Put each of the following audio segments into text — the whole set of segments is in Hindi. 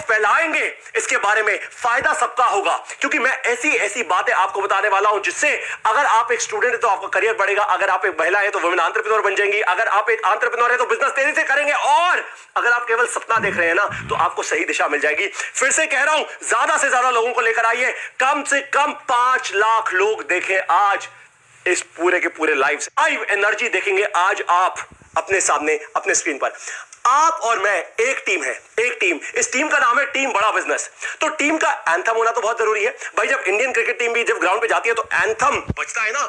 फैलाएंगे, इसके बारे में फायदा सबका होगा, क्योंकि मैं ऐसी ऐसी बातें आपको बताने वाला हूं जिससे अगर आप एक स्टूडेंट है तो आपका करियर बढ़ेगा, अगर आप एक महिला है तो वुमेन एंटरप्रेन्योर बन जाएंगी, अगर आप एक एंटरप्रेन्योर है तो बिजनेस तेजी से करेंगे, और अगर आप केवल सपना देख रहे हैं ना तो आपको सही दिशा मिल जाएगी। फिर से कह रहा हूं, ज्यादा से ज्यादा लोगों को लेकर आइए, कम से कम 5 लाख लोग देखें आज इस पूरे के पूरे लाइव एनर्जी देखेंगे आज आप अपने सामने अपने स्क्रीन पर। आप और मैं एक टीम है, एक टीम, इस टीम का नाम है टीम बड़ा बिजनेस। तो टीम का एंथम होना तो बहुत जरूरी है भाई। जब इंडियन क्रिकेट टीम भी जब ग्राउंड पे जाती है तो एंथम बजता है ना।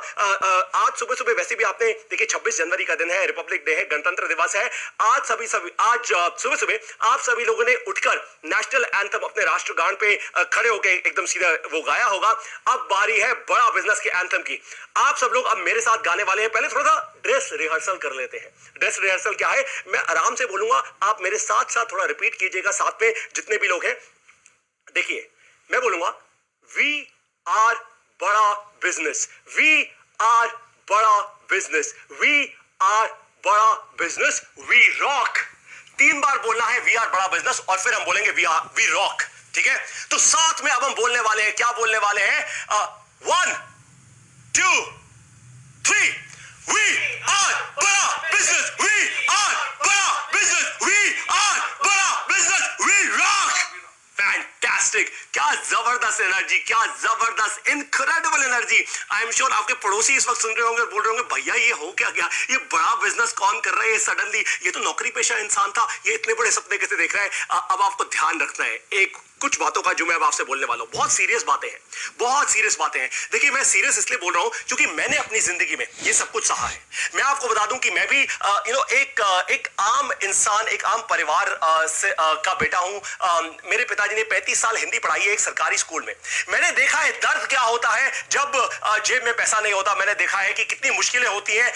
आज सुबह सुबह वैसे भी आपने देखिए 26 जनवरी का दिन है, रिपब्लिक डे है, गणतंत्र दिवस है। आज सुबह सुबह आप सभी लोगों ने उठकर नेशनल एंथम अपने राष्ट्रगान पे खड़े होकर एकदम सीधा वो गाया होगा। अब बारी है बड़ा बिजनेस के एंथम की। आप सब लोग अब मेरे साथ गाने वाले हैं। पहले थोड़ा सा ड्रेस रिहर्सल कर लेते हैं। ड्रेस रिहर्सल क्या है, मैं आराम से बोलूंगा, आप मेरे साथ साथ थोड़ा रिपीट कीजिएगा, साथ में जितने भी लोग हैं। देखिए मैं बोलूंगा, वी आर बड़ा बिजनेस, वी आर बड़ा बिजनेस, वी आर बड़ा बिजनेस, वी रॉक। 3 बार बोलना है वी आर बड़ा बिजनेस, और फिर हम बोलेंगे वी रॉक। ठीक है, तो साथ में अब हम बोलने वाले हैं, क्या बोलने वाले हैं? 1 2 3 वी आर बड़ा बिजनेस, वी आर बड़ा बिजनेस, वी आर बड़ा बिजनेस, वी रॉक। फैंटास्टिक, क्या जबरदस्त एनर्जी, क्या जबरदस्त incredible energy. I am sure आपके पड़ोसी इस वक्त सुन रहे होंगे, बोल रहे होंगे भैया ये हो क्या गया, ये बड़ा बिजनेस कौन कर रहा है सडनली, ये तो नौकरी पेशा इंसान था, ये इतने बड़े सपने कैसे देख रहा है। अब आपको ध्यान रखना है एक कुछ बातों का जो मैं अब आपसे बोलने वाला हूं। बहुत सीरियस बातें हैं, बहुत सीरियस बातें हैं। देखिए मैं सीरियस इसलिए बोल रहा हूं क्योंकि मैंने अपनी जिंदगी में ये सब कुछ सहा है। मैं आपको बता दूं कि मैं भी एक आम इंसान, एक आम परिवार का बेटा हूं। मेरे पिताजी ने 35 साल हिंदी पढ़ाई है एक सरकारी स्कूल में। मैंने देखा है दर्द क्या होता है जब जेब में पैसा नहीं होता। मैंने देखा है कि कितनी मुश्किलें होती हैं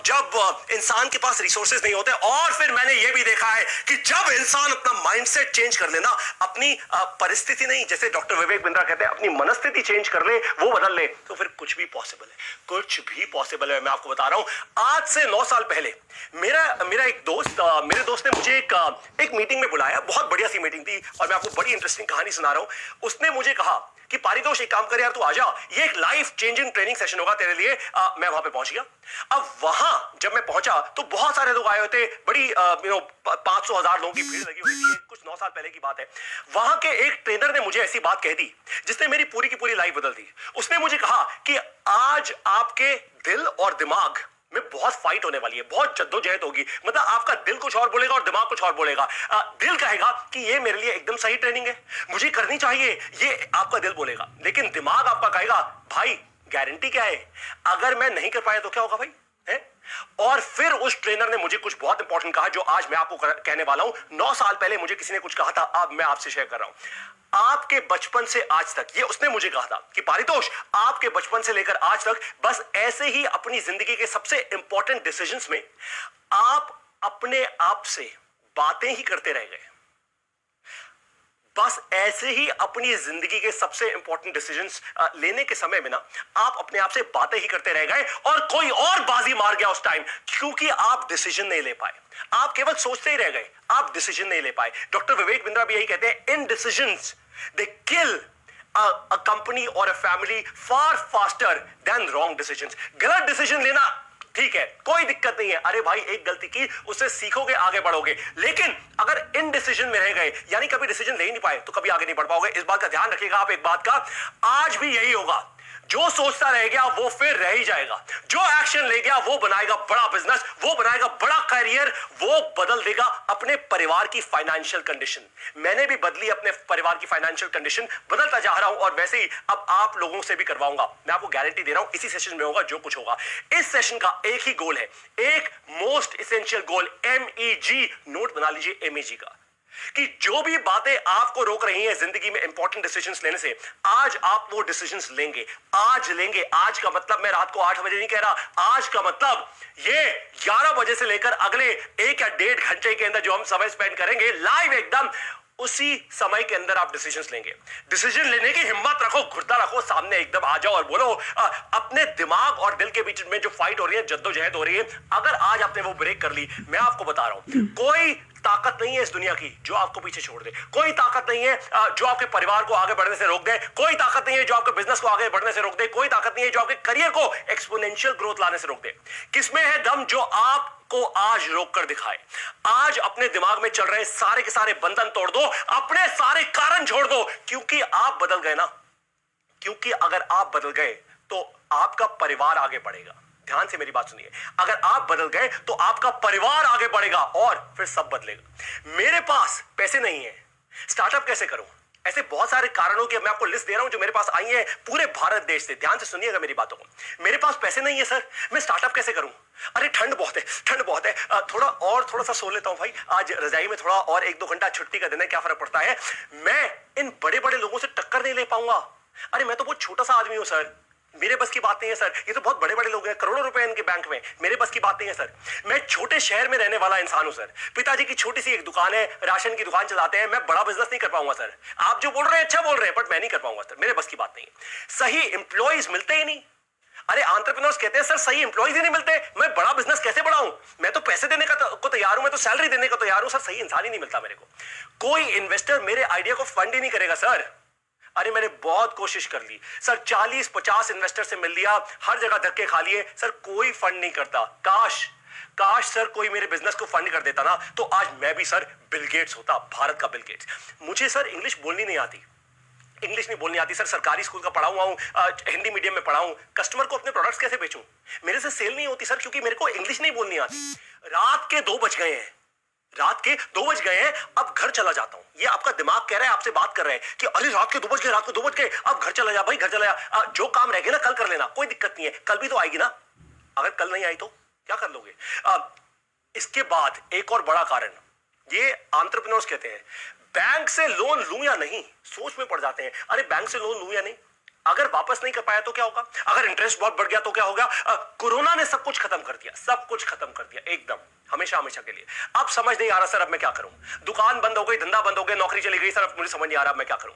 जब इंसान के पास रिसोर्सेज नहीं होते। और फिर मैंने ये भी देखा है कि जब इंसान अपना माइंडसेट चेंज कर लेना, अपनी परिस्थिति नहीं, जैसे डॉक्टर विवेक बिंद्रा कहते हैं, अपनी मनस्थिति चेंज कर ले, वो बदल ले, तो फिर कुछ भी पॉसिबल है, कुछ भी पॉसिबल है। मैं आपको बता रहा हूं, आज से 9 साल पहले मेरा एक दोस्त, मेरे दोस्त ने मुझे एक मीटिंग में बुलाया। बहुत बढ़िया सी मीटिंग थी और मैं आपको बड़ी इंटरेस्टिंग कहानी सुना रहा हूं। उसने मुझे कहा कि पारितोष एक काम कर यार, तू आजा, ये एक लाइफ चेंजिंग ट्रेनिंग सेशन होगा तेरे लिए। मैं वहां पे पहुंच गया। अब वहां जब मैं पहुंचा तो बहुत सारे लोग आए हुए थे, बड़ी 500,000 लोगों की भीड़ लगी हुई थी। कुछ 9 साल पहले की बात है। वहां के एक ट्रेनर ने मुझे ऐसी बात कह दी जिसने मेरी पूरी की पूरी लाइफ बदल दी। उसने मुझे कहा कि आज आपके दिल और दिमाग में बहुत फाइट होने वाली है, बहुत जद्दोजहद होगी। मतलब आपका दिल कुछ और बोलेगा और दिमाग कुछ और बोलेगा। दिल कहेगा कि ये मेरे लिए एकदम सही ट्रेनिंग है, मुझे करनी चाहिए, ये आपका दिल बोलेगा। लेकिन दिमाग आपका कहेगा भाई गारंटी क्या है, अगर मैं नहीं कर पाया तो क्या होगा भाई, है? और फिर उस ट्रेनर ने मुझे कुछ बहुत इंपॉर्टेंट कहा जो आज मैं आपको कहने वाला हूं। 9 साल पहले मुझे किसी ने कुछ कहा था, अब मैं आपसे शेयर कर रहा हूं। आपके बचपन से आज तक, ये उसने मुझे कहा था कि पारितोष आपके बचपन से लेकर आज तक बस ऐसे ही अपनी जिंदगी के सबसे इंपॉर्टेंट डिसीजंस में आप अपने आप से बातें ही करते रह गए। बस ऐसे ही अपनी जिंदगी के सबसे इंपॉर्टेंट डिसीजंस लेने के समय में ना आप अपने आप से बातें ही करते रह गए और कोई और बाजी मार गया उस टाइम, क्योंकि आप डिसीजन नहीं ले पाए। आप केवल सोचते ही रह गए, आप डिसीजन नहीं ले पाए। डॉक्टर विवेक बिंद्रा भी यही कहते हैं, in decisions they kill a company or a family far faster than wrong decisions। गलत डिसीजन लेना ठीक है, कोई दिक्कत नहीं है। अरे भाई एक गलती की, उससे सीखोगे, आगे बढ़ोगे। लेकिन अगर इन डिसीजन में रह गए, यानी कभी डिसीजन ले ही नहीं पाए, तो कभी आगे नहीं बढ़ पाओगे। इस बात का ध्यान रखिएगा आप। एक बात का आज भी यही होगा, जो सोचता रह गया वो फिर रह ही जाएगा, जो एक्शन ले गया वो बनाएगा बड़ा बिजनेस, वो बनाएगा बड़ा करियर, वो बदल देगा अपने परिवार की फाइनेंशियल कंडीशन। मैंने भी बदली अपने परिवार की फाइनेंशियल कंडीशन, बदलता जा रहा हूं और वैसे ही अब आप लोगों से भी करवाऊंगा। मैं आपको गारंटी दे रहा हूं इसी सेशन में होगा जो कुछ होगा। इस सेशन का एक ही गोल है, एक मोस्ट एसेंशियल गोल, MEG, नोट बना लीजिए MEG का, कि जो भी बातें आपको रोक रही हैं जिंदगी में इंपॉर्टेंट डिसीजंस लेने से, आज आप वो डिसीजंस लेंगे। आज लेंगे, आज का मतलब मैं रात को 8 बजे नहीं कह रहा, आज का मतलब ये 11 बजे से लेकर अगले 1 या 1.5 घंटे के अंदर जो हम समय स्पेंड करेंगे लाइव एकदम, उसी समय के अंदर आप डिसीजंस लेंगे। डिसीजन लेने की हिम्मत रखो, घुटना रखो, सामने एकदम आ जाओ और बोलो। अपने दिमाग और दिल के बीच में जो फाइट हो रही है, जद्दोजहद हो रही है, अगर आज आपने वो ब्रेक कर ली, मैं आपको बता रहा हूं कोई ताकत नहीं है इस दुनिया की जो आपको पीछे छोड़ दे। कोई ताकत नहीं है जो आपके परिवार को आगे बढ़ने से रोक दे। कोई ताकत नहीं है जो आपके बिजनेस को आगे बढ़ने से रोक दे। कोई ताकत नहीं है जो आपके करियर को एक्सपोनेंशियल ग्रोथ लाने से रोक दे। किसमें है दम जो आपको आज रोक कर दिखाए। आज अपने दिमाग में चल रहे सारे के सारे बंधन तोड़ दो, अपने सारे कारण छोड़ दो, क्योंकि आप बदल गए ना। क्योंकि अगर आप बदल गए तो आपका परिवार आगे बढ़ेगा। ध्यान से मेरी बात सुनिए, अगर आप बदल गए तो आपका परिवार आगे बढ़ेगा और फिर सब बदलेगा। मेरे पास पैसे नहीं है, स्टार्टअप कैसे करूं? ऐसे बहुत सारे कारणों की मैं आपको लिस्ट दे रहा हूं जो मेरे पास आई है पूरे भारत देश से। ध्यान से सुनिएगा मेरी बातों को। मेरे पास पैसे नहीं है सर, मैं स्टार्टअप कैसे करूं? अरे ठंड बहुत है, ठंड बहुत है, थोड़ा सा सो लेता हूं भाई, आज रजाई में थोड़ा और 1-2 घंटा छुट्टी का दिन है, क्या फर्क पड़ता है? मैं इन बड़े बड़े लोगों से टक्कर नहीं ले पाऊंगा। अरे मैं तो बहुत छोटा सा आदमी हूं सर, मेरे बस की बात नहीं है सर। ये तो बहुत बड़े बड़े लोग हैं, करोड़ों रुपए इनके बैंक में, मेरे बस की बात नहीं है सर। मैं छोटे शहर में रहने वाला इंसान हूं सर। पिताजी की छोटी सी एक दुकान है, राशन की दुकान चलाते हैं। मैं बड़ा बिजनेस नहीं कर पाऊंगा सर। आप जो बोल रहे हैं अच्छा बोल रहे हैं, बट मैं नहीं कर पाऊंगा सर, मेरे बस की बात नहीं है। सही एम्प्लॉइज मिलते ही नहीं। अरे एंटरप्रेन्योर्स कहते हैं सर सही एम्प्लॉइज ही नहीं मिलते, मैं बड़ा बिजनेस कैसे बढ़ाऊं? मैं तो पैसे देने को तैयार हूं, मैं तो सैलरी देने को तैयार हूं सर, सही इंसान ही नहीं मिलता मेरे को। कोई इन्वेस्टर मेरे आइडिया को फंड ही नहीं करेगा सर। अरे मैंने बहुत कोशिश कर ली सर, 40-50 इन्वेस्टर से मिल लिया, हर जगह धक्के खा लिए सर, कोई फंड नहीं करता। काश सर कोई मेरे बिजनेस को फंड कर देता ना, तो आज मैं भी सर बिल गेट्स होता, भारत का बिल गेट्स। मुझे सर इंग्लिश बोलनी नहीं आती, इंग्लिश नहीं बोलनी आती सर। सरकारी स्कूल का पढ़ा हुआ हूं, हिंदी मीडियम में पढ़ा हूं। कस्टमर को अपने प्रोडक्ट्स कैसे बेचूं? मेरे से सेल नहीं होती सर, क्योंकि मेरे को इंग्लिश नहीं बोलनी आती। रात के 2 बज गए हैं, रात के 2 बज गए हैं, अब घर चला जाता हूं। ये आपका दिमाग कह रहा है, आपसे बात कर रहे हैं कि अरे रात के 2 बज गए, रात के 2 बज गए, अब घर चला जा भाई, घर चला जा। जो काम रह गया ना कल कर लेना, कोई दिक्कत नहीं है, कल भी तो आएगी ना। अगर कल नहीं आई तो क्या कर लोगे? इसके बाद एक और बड़ा कारण, ये एंटरप्रेन्योर्स कहते हैं बैंक से लोन लूं या नहीं, सोच में पड़ जाते हैं। अरे बैंक से लोन लूं या नहीं, अगर वापस नहीं कर पाया तो क्या होगा? अगर इंटरेस्ट बहुत बढ़ गया तो क्या होगा? कोरोना ने सब कुछ खत्म कर दिया, सब कुछ खत्म कर दिया एकदम, हमेशा हमेशा के लिए। अब समझ नहीं आ रहा सर, अब मैं क्या करूं? दुकान बंद हो गई, धंधा बंद हो गया, नौकरी चली गई सर, अब मुझे समझ नहीं आ रहा अब मैं क्या करूं।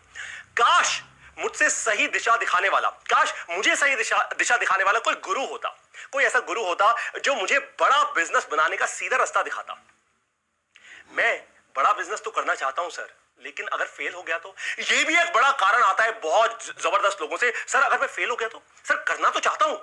काश मुझसे सही दिशा दिखाने वाला, काश मुझे सही दिशा दिखाने वाला कोई गुरु होता, कोई ऐसा गुरु होता जो मुझे बड़ा बिजनेस बनाने का सीधा रास्ता दिखाता। मैं बड़ा बिजनेस तो करना चाहता हूं सर, लेकिन अगर फेल हो गया तो? ये भी एक बड़ा कारण आता है बहुत जबरदस्त लोगों से, सर अगर मैं फेल हो गया तो? सर करना तो चाहता हूं,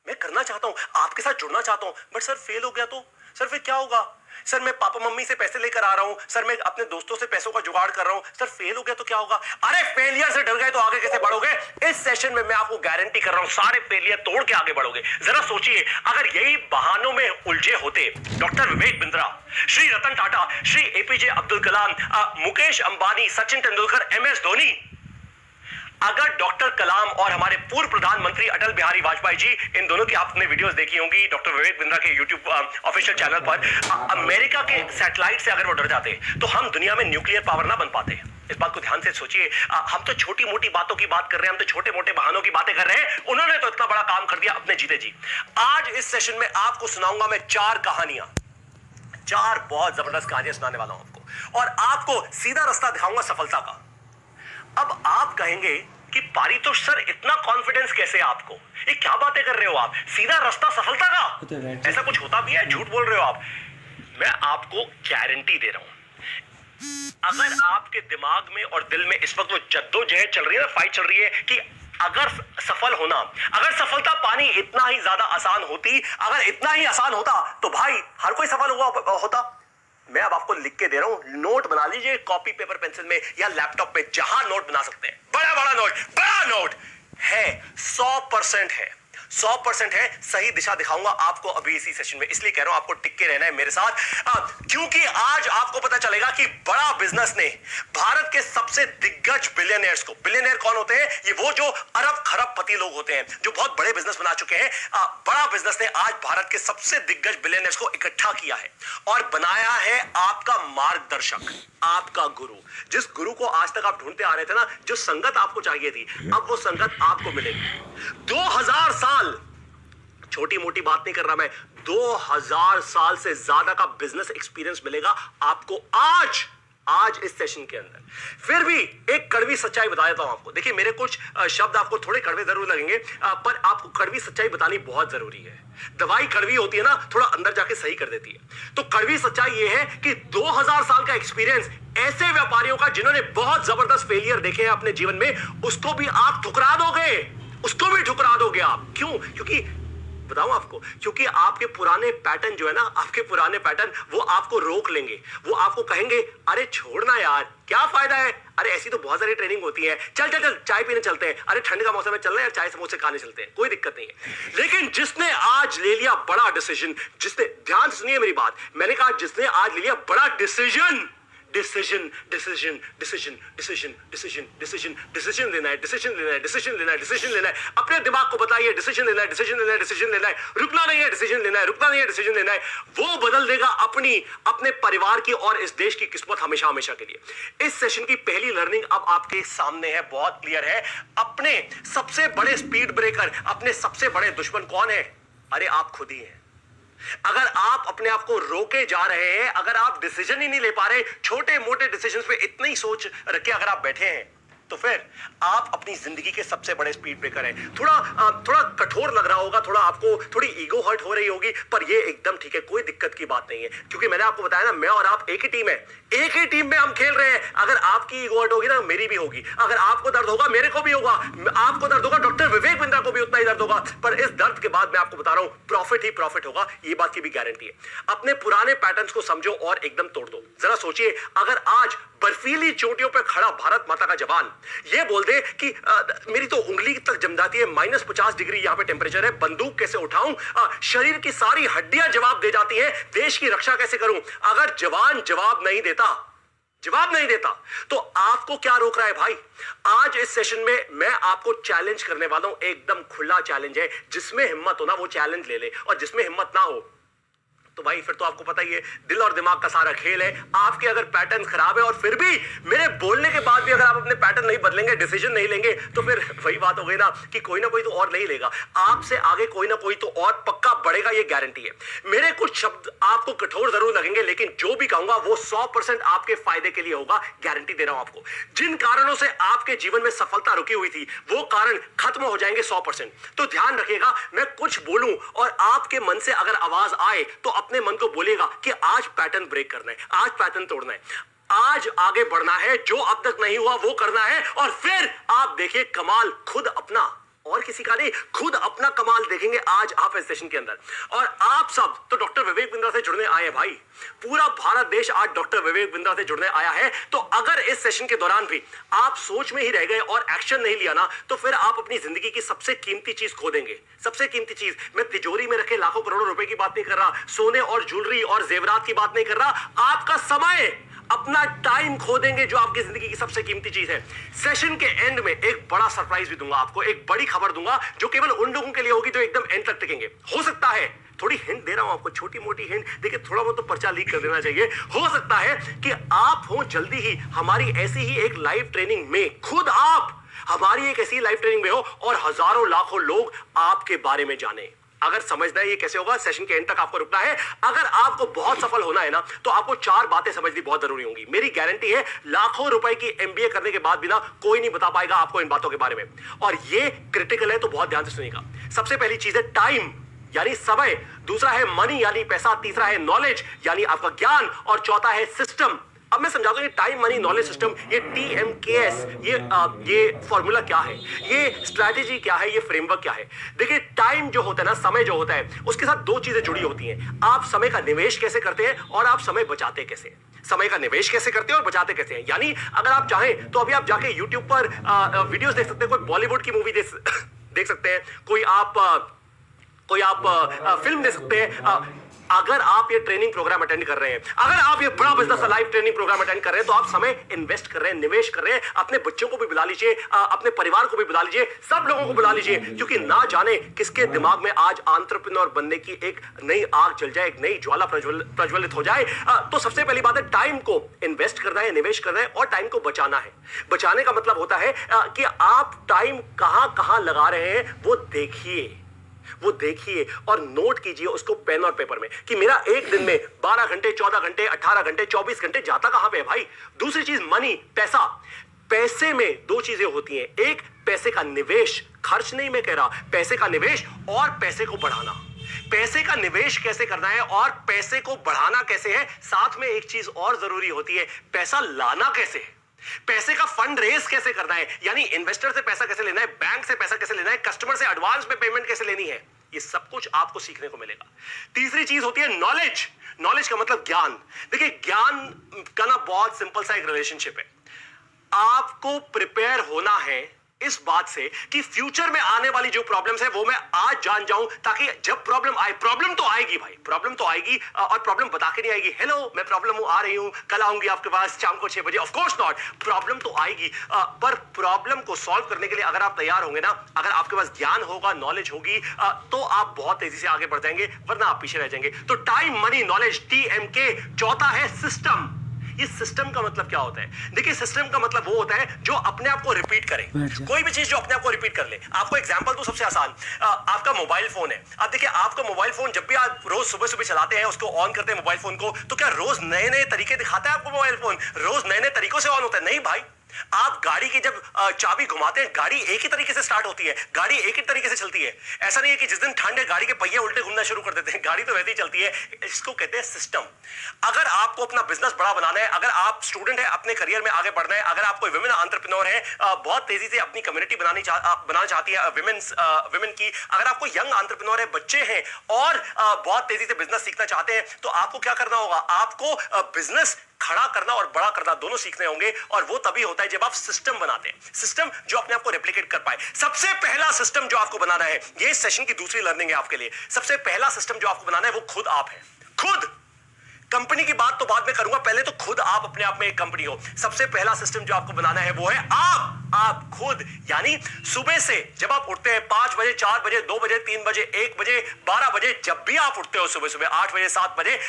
मैं करना चाहता हूं, आपके साथ जुड़ना चाहता हूं, बट सर फेल हो गया तो? सर फिर क्या होगा? सर मैं पापा मम्मी से पैसे लेकर आ रहा हूं, सर मैं अपने दोस्तों से पैसों का जुगाड़ कर रहा हूं, सर फेल हो गया तो क्या होगा? अरे फेलियर से डर गए तो आगे कैसे बढ़ोगे? इस सेशन में मैं आपको गारंटी कर रहा हूं, सारे फेलियर तोड़ के आगे बढ़ोगे। जरा सोचिए, अगर यही बहानों में उलझे होते doctor Vivek Bindra, Shri Ratan Tata, Shri APJ Abdul Kalam, Mukesh Ambani, Sachin Tendulkar, MS Dhoni, अगर डॉक्टर कलाम और हमारे पूर्व प्रधानमंत्री अटल बिहारी वाजपेयी जी, इन दोनों की आपने वीडियोस देखी होंगी डॉक्टर विवेक बिंद्रा के यूट्यूब ऑफिशियल चैनल पर, अमेरिका के सैटेलाइट से अगर वो डर जाते तो हम दुनिया में न्यूक्लियर पावर ना बन पाते। इस बात को ध्यान से सोचिए। हम तो छोटी मोटी बातों की बात कर रहे हैं, हम तो छोटे मोटे बहानों की बातें कर रहे हैं, उन्होंने तो इतना बड़ा काम कर दिया अपने जीते जी। आज इस सेशन में आपको सुनाऊंगा मैं 4 कहानियां, 4 बहुत जबरदस्त कहानियां सुनाने वाला हूं आपको, और आपको सीधा रास्ता दिखाऊंगा सफलता का। अब आप कहेंगे कि पारी तो सर इतना कॉन्फिडेंस कैसे आपको, ये क्या बातें कर रहे हो आप, सीधा रास्ता सफलता का, ऐसा कुछ होता भी है? झूठ बोल रहे हो आप। मैं आपको गारंटी दे रहा हूं, अगर आपके दिमाग में और दिल में इस वक्त वो जद्दोजहद चल रही है ना, फाइट चल रही है कि अगर सफल होना, अगर सफलता पानी इतना ही ज्यादा आसान होती, अगर इतना ही आसान होता तो भाई हर कोई सफल हुआ होता। मैं अब आपको लिख के दे रहा हूं, नोट बना लीजिए कॉपी पेपर पेंसिल में या लैपटॉप पे, जहां नोट बना सकते हैं, बड़ा नोट है, 100% है, 100% है। सही दिशा दिखाऊंगा आपको अभी इसी सेशन में, इसलिए कह रहा हूं आपको टिक के रहना है मेरे साथ, क्योंकि आज आपको पता चलेगा कि बड़ा बिजनेस ने भारत के सबसे दिग्गज बिलियनियर्स को, बिलियनियर कौन होते हैं? ये वो जो अरब खरबपति लोग होते हैं, जो बहुत बड़े बिजनेस बना चुके हैं। बड़ा बिजनेस ने आज भारत के सबसे दिग्गज बिलियनियर्स को इकट्ठा किया है और बनाया है आपका मार्गदर्शक, आपका गुरु। जिस गुरु को आज तक आप ढूंढते आ रहे थे ना, जो संगत आपको चाहिए थी, अब वो संगत आपको मिलेगी। 2000 साल, छोटी मोटी बात नहीं कर रहा मैं, 2000 साल से ज्यादा का बिजनेस एक्सपीरियंस मिलेगा आपको आज आज इस सेशन के अंदर। फिर भी एक कड़वी सच्चाई बता देता हूं आपको। देखिए, मेरे कुछ शब्द आपको थोड़े कड़वे जरूर लगेंगे, पर आपको कड़वी सच्चाई बतानी बहुत जरूरी है। दवाई कड़वी होती है ना, थोड़ा अंदर जाके सही कर देती है। तो कड़वी सच्चाई ये है कि 2000 साल का एक्सपीरियंस ऐसे व्यापारियों का जिन्होंने बहुत जबरदस्त फेलियर देखे हैं अपने जीवन में, उसको भी आप ठुकरा दोगे, उसको भी ठुकरा दोगे आप। क्यों? क्योंकि बताऊं आपको, क्योंकि आपके पुराने पैटर्न जो है ना, आपके पुराने पैटर्न वो आपको रोक लेंगे। वो आपको कहेंगे, अरे छोड़ना यार, क्या फायदा है, अरे ऐसी तो बहुत सारी ट्रेनिंग होती है, चल चल चल चाय पीने चलते हैं, अरे ठंड का मौसम है, चल रहे हैं चाय समोसे खाने चलते हैं, कोई दिक्कत नहीं है। लेकिन जिसने आज ले लिया बड़ा डिसीजन, जिसने, ध्यान सुनिए मेरी बात, मैंने कहा जिसने आज ले लिया बड़ा decision, decision decision decision decision decision decision decision लेना है, डिसीजन लेना है, डिसीजन लेना है, डिसीजन लेना है। अपने दिमाग को बताइए, डिसीजन लेना है, डिसीजन लेना है, डिसीजन लेना है, रुकना नहीं है, डिसीजन लेना है, रुकना नहीं है, डिसीजन लेना है। वो बदल देगा अपने परिवार की और इस देश की किस्मत हमेशा हमेशा के लिए। इस सेशन की पहली लर्निंग अब आपके सामने है, बहुत क्लियर है। अपने सबसे बड़े स्पीड ब्रेकर, अपने सबसे बड़े दुश्मन कौन है? अरे आप खुद ही हैं। अगर आप अपने आप को रोके जा रहे हैं, अगर आप डिसीजन ही नहीं ले पा रहे, छोटे मोटे डिसीजंस पे इतनी सोच रख के अगर आप बैठे हैं, तो फिर आप अपनी जिंदगी के सबसे बड़े स्पीड ब्रेकर हैं। थोड़ा कठोर लग रहा होगा, थोड़ा आपको थोड़ी ईगो हर्ट हो रही होगी, पर ये एकदम ठीक है, कोई दिक्कत की बात नहीं है। क्योंकि मैंने आपको बताया ना, मैं और आप एक ही टीम है, एक ही टीम में हम खेल रहे हैं। अगर आपकी ईगो हर्ट होगी ना, मेरी भी होगी। अगर आपको दर्द होगा, मेरे को भी होगा। आपको दर्द होगा, डॉक्टर विवेक बिंद्रा को भी उतना ही दर्द होगा। पर इस दर्द के बाद मैं आपको बता रहा हूं, प्रॉफिट ही प्रॉफिट होगा, ये बात की भी गारंटी है। अपने पुराने पैटर्न्स को समझो और एकदम तोड़ दो। जरा सोचिए, अगर आज बर्फीली चोटियों पर खड़ा भारत माता का जवान ये बोल दे कि मेरी तो उंगली तक जम जाती है, -50 डिग्री यहां पे टेम्परेचर है, बंदूक कैसे उठाऊं, शरीर की सारी हड्डियां जवाब दे जाती हैं, देश की रक्षा कैसे करूं। अगर जवान जवाब नहीं देता तो आपको क्या रोक रहा है भाई? आज इस सेशन में मैं आपको चैलेंज करने वाला हूं, एकदम खुला चैलेंज है। जिसमें हिम्मत हो ना, वो चैलेंज ले ले, और जिसमें हिम्मत ना हो तो भाई फिर तो आपको पता ही है, दिल और दिमाग का सारा खेल है। आपके अगर पैटर्न खराब है और फिर भी मेरे बोलने के बाद भी अगर आप अपने पैटर्न नहीं बदलेंगे, डिसीजन नहीं लेंगे, तो फिर वही बात हो गई ना कि कोई ना कोई तो और नहीं लेगा आपसे आगे, कोई ना कोई तो और पक्का बढ़ेगा, ये गारंटी है। मेरे कुछ शब्द आपको कठोर जरूर लगेंगे, लेकिन जो भी कहूंगा वो 100% आपके फायदे के लिए होगा, गारंटी दे रहा हूं आपको। जिन कारणों से आपके जीवन में सफलता रुकी हुई थी, वो कारण खत्म हो जाएंगे 100%। तो ध्यान रखिएगा, मैं कुछ बोलूं और आपके मन से अगर आवाज आए तो अपने मन को बोलेगा कि आज पैटर्न ब्रेक करना है, आज पैटर्न तोड़ना है, आज आगे बढ़ना है, जो अब तक नहीं हुआ वो करना है। और फिर आप देखिए कमाल, खुद अपना और किसी का नहीं, खुद अपना कमाल देखेंगे आज आप इस सेशन के अंदर। और आप सब तो डॉक्टर विवेक बिंद्रा से जुड़ने आए हैं भाई, पूरा भारत देश आज डॉक्टर विवेक बिंद्रा से जुड़ने आया है। तो अगर इस सेशन के दौरान भी आप सोच में ही रह गए और एक्शन नहीं लिया ना, तो फिर आप अपनी जिंदगी की सबसे कीमती चीज खो देंगे। सबसे कीमती चीज, मैं तिजोरी में रखे लाखों करोड़ों रुपए की बात नहीं कर रहा, सोने और ज्वेलरी और जेवरात की बात नहीं कर रहा, आपका समय, अपना टाइम खो देंगे, जो आपकी जिंदगी की सबसे कीमती चीज है। सेशन के एंड में एक बड़ा सरप्राइज भी दूंगा आपको, एक बड़ी खबर दूंगा जो केवल उन लोगों के लिए होगी जो एकदम एंड तक टिकेंगे। हो सकता है, थोड़ी हिंट दे रहा हूं आपको, छोटी मोटी हिंट, देखिए थोड़ा बहुत तो पर्चा लीक कर देना चाहिए। हो सकता है कि आप हो जल्दी ही हमारी ऐसी ही एक लाइव ट्रेनिंग में, खुद आप हमारी एक ऐसी लाइव ट्रेनिंग में हो और हजारों लाखों लोग आपके बारे में जाने। अगर समझना है ये कैसे होगा, सेशन के एंड तक आपको रुकना है। अगर आपको बहुत सफल होना है ना, तो आपको 4 बातें समझनी बहुत जरूरी होंगी। मेरी गारंटी है, लाखों रुपए की एमबीए करने के बाद भी ना कोई नहीं बता पाएगा आपको इन बातों के बारे में, और ये क्रिटिकल है, तो बहुत ध्यान से सुनिएगा। सबसे पहली चीज है टाइम, यानी समय। दूसरा है मनी, यानी पैसा। तीसरा है नॉलेज, यानी आपका ज्ञान। और चौथा है सिस्टम। अब मैं समझाता हूं ये टाइम, मनी, नॉलेज, सिस्टम, ये TMKS, ये फॉर्मूला क्या है, ये स्ट्रैटेजी क्या है, ये फ्रेमवर्क क्या है। देखिए टाइम जो होता है ना, समय जो होता है, उसके साथ 2 चीजें जुड़ी होती हैं। आप समय का निवेश कैसे करते हैं और आप समय बचाते कैसे हैं। समय का निवेश कैसे करते हैं और बचाते कैसे हैं। यानी अगर आप चाहें तो अभी आप जाके YouTube पर वीडियोस देख सकते हैं, कोई बॉलीवुड की मूवी देख सकते हैं, कोई आप फिल्म देख सकते हैं। अगर आप ये ट्रेनिंग प्रोग्राम अटेंड कर रहे हैं, अगर आप ये बड़ा business live training programme attend कर रहे हैं, तो आप समय इन्वेस्ट कर रहे हैं, निवेश कर रहे हैं। अपने बच्चों को भी बुला लीजिए, अपने परिवार को भी बुला लीजिए, सब लोगों को बुला लीजिए, क्योंकि ना जाने किसके दिमाग में आज एंटरप्रेन्योर बनने की एक नई आग जल जाए, एक नई ज्वाला प्रज्वलित हो जाए। तो सबसे पहली बात है, टाइम को इन्वेस्ट करना है, निवेश करना है, और टाइम को बचाना है। बचाने का मतलब होता है कि आप टाइम कहां कहां लगा रहे हैं वो देखिए। वो देखिए और नोट कीजिए उसको पेन और पेपर में कि मेरा एक दिन में 12 घंटे, 14 घंटे, 18 घंटे, 24 घंटे जाता कहां पे है भाई। दूसरी चीज मनी, पैसा। पैसे में दो चीजें होती हैं, एक पैसे का निवेश, खर्च नहीं मैं कह रहा, पैसे का निवेश और पैसे को बढ़ाना। पैसे का निवेश कैसे करना है और पैसे को बढ़ाना कैसे है, साथ में एक चीज और जरूरी होती है, पैसा लाना कैसे है, पैसे का फंड रेज कैसे करना है, यानी इन्वेस्टर से पैसा कैसे लेना है, बैंक से पैसा कैसे लेना है, कस्टमर से एडवांस में पेमेंट कैसे लेनी है, ये सब कुछ आपको सीखने को मिलेगा। तीसरी चीज होती है नॉलेज। नॉलेज का मतलब ज्ञान। देखिए ज्ञान का ना बहुत सिंपल सा एक रिलेशनशिप है। आपको प्रिपेयर होना है इस बात से कि फ्यूचर में आने वाली जो प्रॉब्लम्स है वो मैं आज जान जाऊं, ताकि जब प्रॉब्लम आए, प्रॉब्लम तो आएगी भाई, प्रॉब्लम तो आएगी, और प्रॉब्लम बता के नहीं आएगी, हेलो मैं प्रॉब्लम हूं, आ रही हूं, कल आऊंगी आपके पास शाम को 6 बजे, ऑफ कोर्स नॉट। प्रॉब्लम तो आएगी, पर प्रॉब्लम को सॉल्व करने के लिए अगर आप तैयार होंगे ना, अगर आपके पास ज्ञान होगा, नॉलेज होगी, तो आप बहुत तेजी से आगे बढ़ जाएंगे, वरना आप पीछे रह जाएंगे। तो टाइम, मनी, नॉलेज, TMK। चौथा है सिस्टम। इस सिस्टम का मतलब क्या होता है? देखिए सिस्टम का मतलब वो होता है जो अपने आप को रिपीट करे, कोई भी चीज जो अपने आप को रिपीट कर ले। आपको एग्जांपल दूं सबसे आसान, आपका मोबाइल फोन है। अब देखिए आपका मोबाइल फोन जब भी आप रोज सुबह सुबह चलाते हैं, उसको ऑन करते हैं मोबाइल फोन को, तो क्या रोज नए नए तरीके दिखाता है आपको मोबाइल फोन? रोज नए नए तरीकों से ऑन होता है? नहीं भाई। आप गाड़ी की जब चाबी घुमाते हैं, गाड़ी एक ही तरीके से स्टार्ट होती है, गाड़ी एक ही तरीके से चलती है। ऐसा नहीं है कि जिस दिन ठंड है गाड़ी के पहिए उल्टे घूमना शुरू कर देते हैं, गाड़ी तो वैसे ही चलती है। इसको कहते हैं सिस्टम। अगर आपको अपना बिजनेस बड़ा बनाना है, अगर आप स्टूडेंट है, अपने करियर में आगे बढ़ना है, अगर आप कोई विमेन एंटरप्रेन्योर है, बहुत तेजी से अपनी कम्युनिटी बनाना चाहती है विमेन की, अगर आपको यंग एंटरप्रेन्योर है, बच्चे हैं और बहुत तेजी से बिजनेस सीखना चाहते हैं, तो आपको क्या करना होगा? आपको बिजनेस खड़ा करना और बड़ा करना दोनों सीखने होंगे, और वो तभी होता है जब आप सिस्टम बनाते हैं, सिस्टम जो अपने आप को रेप्लिकेट कर पाए। सबसे पहला सिस्टम जो आपको बनाना है, ये सेशन की दूसरी लर्निंग है आपके लिए, सबसे पहला सिस्टम जो आपको बनाना है वो खुद आप है। खुद। कंपनी की बात तो बाद में करूंगा, पहले तो खुद आप अपने आप में एक कंपनी हो। सबसे पहला सिस्टम जो आपको बनाना है वो है आप खुद। यानी सुबह से जब आप उठते हैं 5 बजे, 4 बजे, 2 बजे, 3 बजे, 1 बजे, 12 बजे, जब भी आप उठते हो सुबह सुबह 8 बजे, 7 बजे,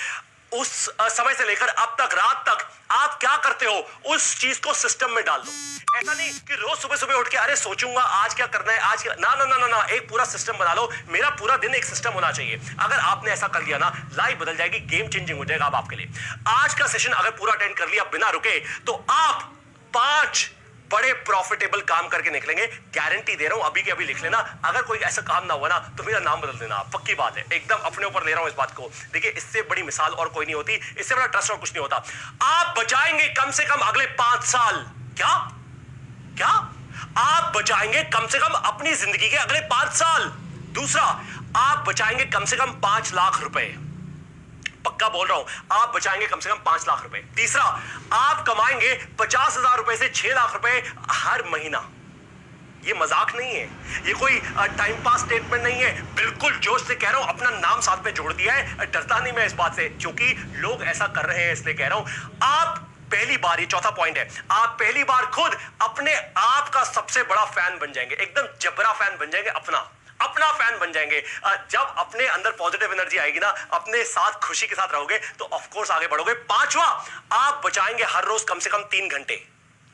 उस समय से लेकर अब तक, रात तक आप क्या करते हो, उस चीज को सिस्टम में डाल दो। ऐसा नहीं कि रोज सुबह सुबह उठ के अरे सोचूंगा आज क्या करना है, आज क्या, ना ना ना ना ना, एक पूरा सिस्टम बना लो। मेरा पूरा दिन एक सिस्टम होना चाहिए। अगर आपने ऐसा कर लिया ना, लाइफ बदल जाएगी, गेम चेंजिंग हो जाएगा अब आपके लिए। आज का सेशन अगर पूरा अटेंड कर लिया बिना रुके, तो आप 5 बड़े प्रॉफिटेबल काम करके निकलेंगे, गारंटी दे रहा हूं। अभी के अभी लिख लेना, अगर कोई ऐसा काम ना हुआ ना तो मेरा नाम बदल देना, पक्की बात है, एकदम अपने ऊपर ले रहा हूं इस बात को। देखिए इससे बड़ी मिसाल और कोई नहीं होती, इससे बड़ा ट्रस्ट और कुछ नहीं होता। आप बचाएंगे कम से कम अगले 5 साल। क्या क्या आप बचाएंगे कम से कम अपनी जिंदगी के अगले 5 साल। दूसरा, आप बचाएंगे कम से कम 5 लाख रुपए, पक्का बोल रहा हूं, आप बचाएंगे कम से कम 5 लाख रुपए। तीसरा, आप कमाएंगे 50,000 रुपए से 6 लाख रुपए हर महीना। ये मजाक नहीं है, ये कोई टाइम पास स्टेटमेंट नहीं है, बिल्कुल जोश से कह रहा हूं, अपना नाम साथ में जोड़ दिया है, डरता नहीं मैं इस बात से, क्योंकि लोग ऐसा कर रहे हैं इसलिए कह रहा हूं। आप पहली बार, ये चौथा पॉइंट है, आप पहली बार खुद अपने आप का सबसे बड़ा फैन बन जाएंगे, एकदम जबरा फैन बन जाएंगे, अपना फैन बन जाएंगे। जब अपने अंदर पॉजिटिव एनर्जी आएगी ना, अपने साथ खुशी के साथ रहोगे, तो ऑफ कोर्स आगे बढ़ोगे। पांचवा, आप बचाएंगे हर रोज कम से कम 3 घंटे।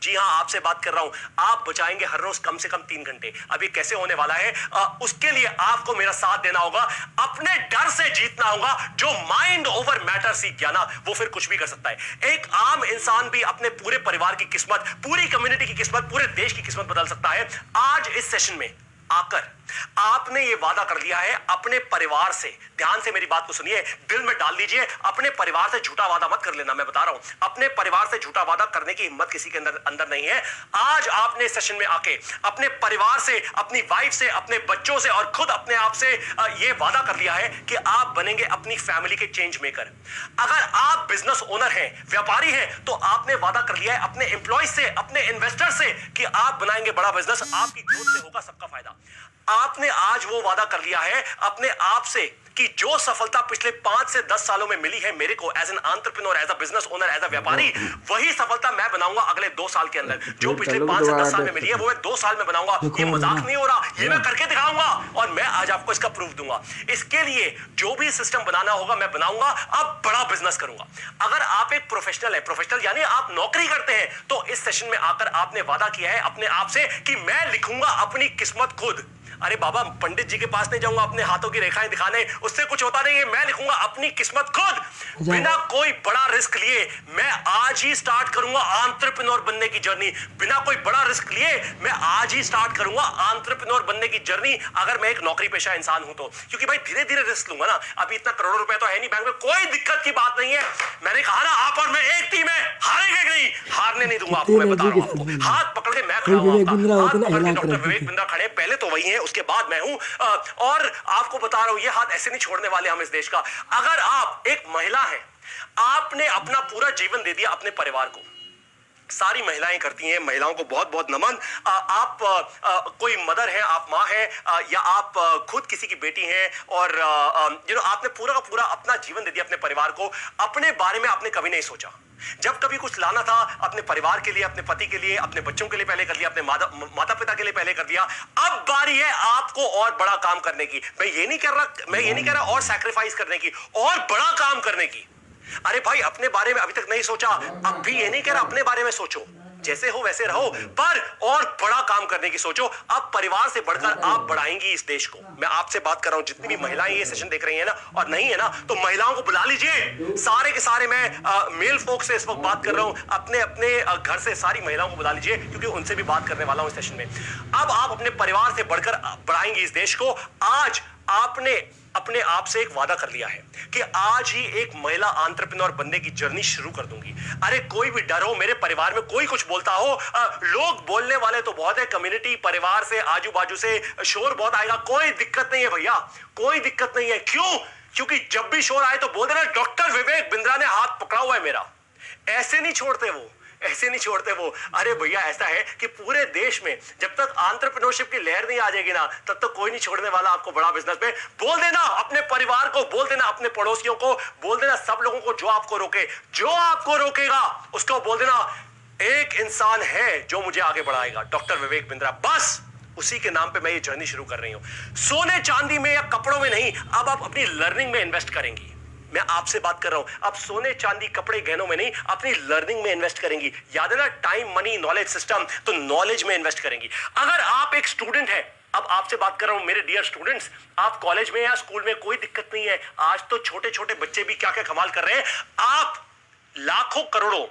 जी हां, आपसे बात कर रहा हूं, आप बचाएंगे हर रोज कम से कम 3 घंटे। अब ये कैसे होने वाला है, उसके लिए आपको मेरा साथ देना होगा, अपने डर से जीतना होगा। जो माइंड ओवर मैटर सीख गया ना, वो फिर कुछ भी कर सकता है। एक आम इंसान भी अपने पूरे परिवार की किस्मत, पूरी कम्युनिटी की किस्मत, पूरे देश की किस्मत बदल सकता है। आज इस सेशन में आकर आपने ये वादा कर लिया है अपने परिवार से, ध्यान से मेरी बात को सुनिए, दिल में डाल लीजिए, अपने परिवार से झूठा वादा मत कर लेना। मैं बता रहा हूं, अपने परिवार से झूठा वादा करने की हिम्मत किसी के अंदर नहीं है। आज आपने सेशन में आके अपने परिवार से, अपनी वाइफ से, अपने बच्चों से और खुद अपने आप से ये वादा कर लिया है कि आप बनेंगे अपनी फैमिली के चेंज मेकर। अगर आप बिजनेस ओनर हैं, व्यापारी हैं, तो आपने वादा कर लिया है अपने एम्प्लॉय से, अपने इन्वेस्टर से कि आप बनाएंगे बड़ा बिजनेस, आपकी ग्रोथ से होगा सबका फायदा। आपने आज वो वादा कर लिया है अपने आप से कि जो सफलता पिछले 5 से 10 सालों में मिली है मेरे को as an entrepreneur, as a business owner, as a व्यापारी, वही सफलता मैं बनाऊंगा अगले 2 साल के अंदर। जो पिछले 5 से 10 साल में मिली है वो मैं 2 साल में बनाऊंगा। ये मजाक नहीं हो रहा, ये मैं करके दिखाऊंगा और मैं आज आपको इसका प्रूफ दूंगा। इसके लिए जो भी सिस्टम बनाना होगा मैं बनाऊंगा, अब बड़ा बिजनेस करूंगा। अगर आप एक प्रोफेशनल है, प्रोफेशनल यानी आप नौकरी करते हैं, तो इस सेशन में आकर आपने वादा किया है अपने आप से कि मैं लिखूंगा अपनी किस्मत खुद। अरे बाबा, पंडित जी के पास नहीं जाऊंगा अपने हाथों की रेखाएं दिखाने, उससे कुछ होता नहीं है। मैं लिखूंगा अपनी किस्मत खुद, बिना कोई बड़ा रिस्क लिए। मैं आज ही स्टार्ट करूंगा एंटरप्रेन्योर बनने की जर्नी, बिना कोई बड़ा रिस्क लिए मैं आज ही स्टार्ट करूंगा एंटरप्रेन्योर बनने की जर्नी, अगर मैं एक नौकरी पेशा इंसान हूं तो। क्योंकि भाई धीरे धीरे रिस्क लूंगा ना, अभी इतना करोड़ों रुपए तो है नहीं बैंक में, कोई दिक्कत की बात नहीं है। मैंने कहा ना, आप और मैं एक टीम है, हारेंगे नहीं, हारने नहीं दूंगा आपको, मैं बता रहा हूं आपको। हाथ पकड़ के मैं खड़ा हूं, हाथ पकड़ के डॉक्टर विवेक बिंद्रा खड़े, पहले तो वही है, उसके बाद मैं हूं। और आपको बता रहा हूं, ये हाथ ऐसे नहीं छोड़ने वाले हम इस देश का। अगर आप एक महिला है, आपने अपना पूरा जीवन दे दिया अपने परिवार को, सारी महिलाएं करती हैं, महिलाओं को बहुत बहुत नमन। आप कोई मदर है, आप माँ है, या आप खुद किसी की बेटी हैं, और आपने पूरा का पूरा अपना जीवन दे दिया अपने परिवार को। अपने बारे में आपने कभी नहीं सोचा। जब कभी कुछ लाना था अपने परिवार के लिए, अपने पति के लिए, अपने बच्चों के लिए पहले कर लिया, अपने माता पिता के लिए पहले कर दिया। अब बारी है आपको और बड़ा काम करने की। मैं ये नहीं कह रहा और सैक्रिफाइस करने की, और बड़ा काम करने की। अरे भाई, अपने बारे में अभी तक नहीं सोचा, अब भी ये नहीं कह रहा अपने बारे में सोचो, जैसे हो वैसे रहो, पर और बड़ा काम करने की सोचो। अब परिवार से बढ़कर आप बढ़ाएंगी इस देश को। मैं आपसे बात कर रहा हूं, जितनी भी महिलाएं ये सेशन देख रही हैं ना, और नहीं है ना, तो महिलाओं को बुला लीजिए, सारे के सारे। मैं मेल फोक से इस वक्त बात कर रहा हूं, अपने अपने घर से सारी महिलाओं को बुला लीजिए, क्योंकि उनसे भी बात करने वाला हूं इस सेशन में। अब आप अपने परिवार से बढ़कर बढ़ाएंगे इस देश को। आज आपने अपने आप से एक वादा कर लिया है कि आज ही एक महिला एंटरप्रेन्योर बनने की जर्नी शुरू कर दूंगी। अरे कोई भी डर हो, मेरे परिवार में कोई कुछ बोलता हो, लोग बोलने वाले तो बहुत है, कम्युनिटी, परिवार से, आजू बाजू से शोर बहुत आएगा, कोई दिक्कत नहीं है भैया, कोई दिक्कत नहीं है। क्यों? क्योंकि जब भी शोर आए तो बोल देना डॉक्टर विवेक बिंद्रा ने हाथ पकड़ा हुआ है मेरा। ऐसे नहीं छोड़ते वो, ऐसे नहीं छोड़ते वो। अरे भैया, ऐसा है कि पूरे देश में जब तक एंटरप्रेन्योरशिप की लहर नहीं आ जाएगी ना, तब तक कोई नहीं छोड़ने वाला आपको बड़ा बिजनेस में। बोल देना अपने परिवार को, बोल देना अपने पड़ोसियों को, बोल देना सब लोगों को जो आपको रोके, जो आपको रोकेगा उसको बोल देना एक इंसान है जो मुझे आगे बढ़ाएगा, डॉक्टर विवेक बिंद्रा। बस उसी के नाम पे मैं ये जर्नी शुरू कर रही हूं। सोने चांदी में या कपड़ों में नहीं, अब आप अपनी लर्निंग में इन्वेस्ट करेंगी। मैं आपसे बात कर रहा हूं, अब सोने चांदी कपड़े गहनों में नहीं, अपनी लर्निंग में इन्वेस्ट करेंगी। याद है ना, टाइम मनी नॉलेज सिस्टम, तो नॉलेज में इन्वेस्ट करेंगी। अगर आप एक स्टूडेंट है, अब आपसे बात कर रहा हूं मेरे डियर स्टूडेंट्स, आप कॉलेज में या स्कूल में, कोई दिक्कत नहीं है। आज तो छोटे छोटे बच्चे भी क्या क्या कमाल कर रहे हैं। आप लाखों करोड़ों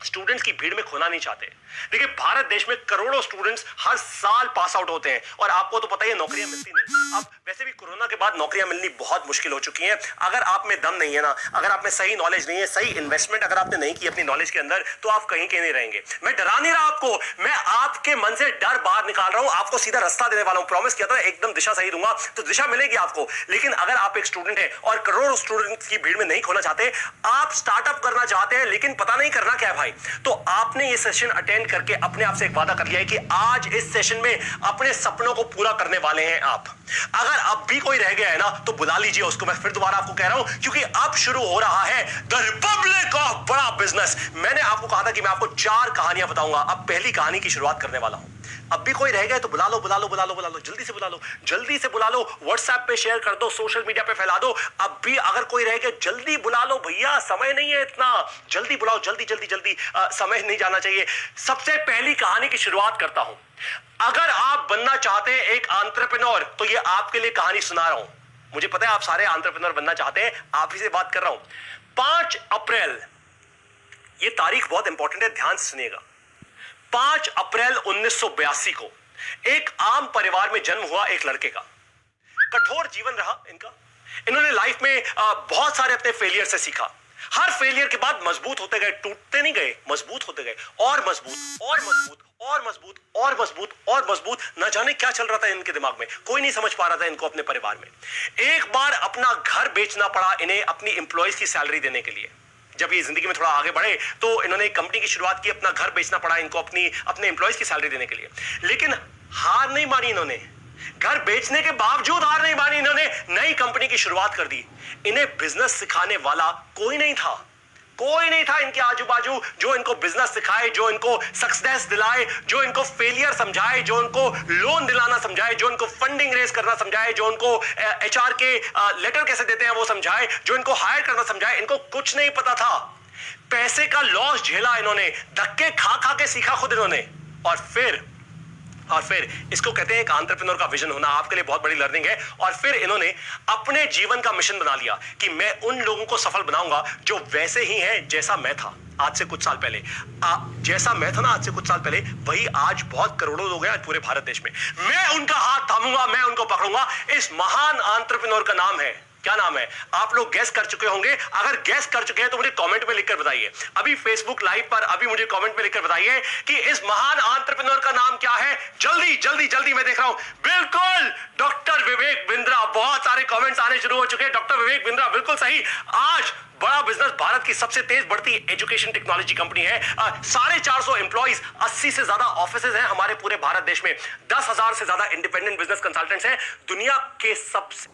स्टूडेंट्स की भीड़ में खोना नहीं चाहते। देखिए, भारत देश में करोड़ों स्टूडेंट्स हर साल पास आउट होते हैं, और आपको तो पता ही है नौकरियां मिलती नहीं। अब वैसे भी कोरोना के बाद नौकरियां मिलनी बहुत मुश्किल हो चुकी हैं। अगर आप में दम नहीं है ना, अगर आप में सही नॉलेज नहीं है, सही इन्वेस्टमेंट अगर आपने नहीं की अपनी नॉलेज के अंदर, तो आप कहीं के नहीं रहेंगे। मैं डरा नहीं रहा आपको, मैं आपके मन से डर बाहर निकाल रहा हूं, आपको सीधा रास्ता देने वाला हूं। प्रॉमिस किया था एकदम दिशा सही दूंगा, तो दिशा मिलेगी आपको। लेकिन अगर आप एक स्टूडेंट है और करोड़ों स्टूडेंट की भीड़ में नहीं खोना चाहते, आप स्टार्टअप करना चाहते हैं लेकिन पता नहीं करना क्या है भाई, तो आपने ये सेशन अटेंड करके अपने आप से एक वादा कर लिया है कि आज इस सेशन में अपने सपनों को पूरा करने वाले हैं आप। अगर अब भी कोई रह गया है ना, तो बुला लीजिए उसको। मैं फिर दोबारा आपको कह रहा हूं, क्योंकि अब शुरू हो रहा है द रिपब्लिक ऑफ बड़ा बिजनेस। मैंने आपको कहा था कि मैं आपको 4 कहानियां बताऊंगा, अब पहली कहानी की शुरुआत करने वाला हूं। अब भी कोई रह गया तो बुला लो, बुला लो, बुला लो, बुला लो, जल्दी से बुला लो, जल्दी से बुला लो, व्हाट्सएप पे शेयर कर दो, सोशल मीडिया पे फैला दो। अब भी अगर कोई रह गया, जल्दी बुला लो भैया, समय नहीं है इतना, जल्दी बुलाओ, जल्दी जल्दी जल्दी, समय नहीं जाना चाहिए। सबसे पहली कहानी की शुरुआत करता हूं। अगर आप बनना चाहते हैं एक एंटरप्रेन्योर, तो ये आपके लिए कहानी सुना रहा हूं। मुझे पता है आप सारे एंटरप्रेन्योर बनना चाहते हैं, आप ही से बात कर रहा हूं। 5 अप्रैल, ये तारीख बहुत इंपॉर्टेंट है, ध्यान से सुनिएगा। 5 अप्रैल 1982 को एक आम परिवार में जन्म हुआ एक लड़के का। कठोर जीवन रहा इनका। इन्होंने लाइफ में बहुत सारे अपने फेलियर से सीखा। हर फेलियर के बाद मजबूत होते गए, टूटते नहीं गए, मजबूत होते गए, और मजबूत और मजबूत और मजबूत और मजबूत और मजबूत। न जाने क्या चल रहा था इनके दिमाग में, कोई नहीं समझ पा रहा था इनको अपने परिवार में। एक बार अपना घर बेचना पड़ा इन्हें अपनी एम्प्लॉयज की सैलरी देने के लिए। जब ये जिंदगी में थोड़ा आगे बढ़े तो इन्होंने एक कंपनी की शुरुआत की, अपना घर बेचना पड़ा इनको अपने एम्प्लॉयज की सैलरी देने के लिए। लेकिन हार नहीं मानी इन्होंने, घर बेचने के बावजूद हार नहीं मानी इन्होंने, नई कंपनी की शुरुआत कर दी। इन्हें बिजनेस सिखाने वाला कोई नहीं था, कोई नहीं था इनके आजू बाजू जो इनको बिजनेस सिखाए, जो इनको सक्सेस दिलाए, जो इनको फेलियर समझाए, जो इनको लोन दिलाना समझाए, जो इनको फंडिंग रेज करना समझाए, जो इनको एचआर के लेटर कैसे देते हैं वो समझाए, जो इनको हायर करना समझाए। इनको कुछ नहीं पता था। पैसे का लॉस झेला इन्होंने, धक्के खा खा के सीखा खुद इन्होंने। और फिर और फिर इसको कहते हैं एक एंटरप्रेन्योर का विजन होना, आपके लिए बहुत बड़ी लर्निंग है। और फिर इन्होंने अपने जीवन का मिशन बना लिया कि मैं उन लोगों को सफल बनाऊंगा जो वैसे ही हैं जैसा मैं था आज से कुछ साल पहले। जैसा मैं था ना आज से कुछ साल पहले, वही आज बहुत करोड़ों लोग हैं आज पूरे भारत देश में। मैं उनका हाथ थामूंगा, मैं उनको पकड़ूंगा। इस महान एंटरप्रेन्योर का नाम है, क्या नाम है? आप लोग गैस कर चुके होंगे। अगर गैस कर चुके हैं तो मुझे कमेंट में लिखकर बताइए, अभी फेसबुक लाइव पर अभी मुझे कमेंट में लिखकर बताइए कि इस महान एंटरप्रेन्योर का नाम क्या है। जल्दी जल्दी जल्दी, मैं देख रहा हूं। बिल्कुल, डॉक्टर विवेक बिंद्रा। बहुत सारे कमेंट्स आने शुरू हो चुके हैं। डॉक्टर विवेक बिंद्रा, बिल्कुल सही। आज बड़ा बिजनेस, भारत की सबसे तेज बढ़ती एजुकेशन टेक्नोलॉजी कंपनी है। 450 एम्प्लॉइज, 80 से ज्यादा ऑफिसेज हैं हमारे पूरे भारत देश में। 10,000 से ज्यादा इंडिपेंडेंट बिजनेस कंसल्टेंट्स हैं। दुनिया के सबसे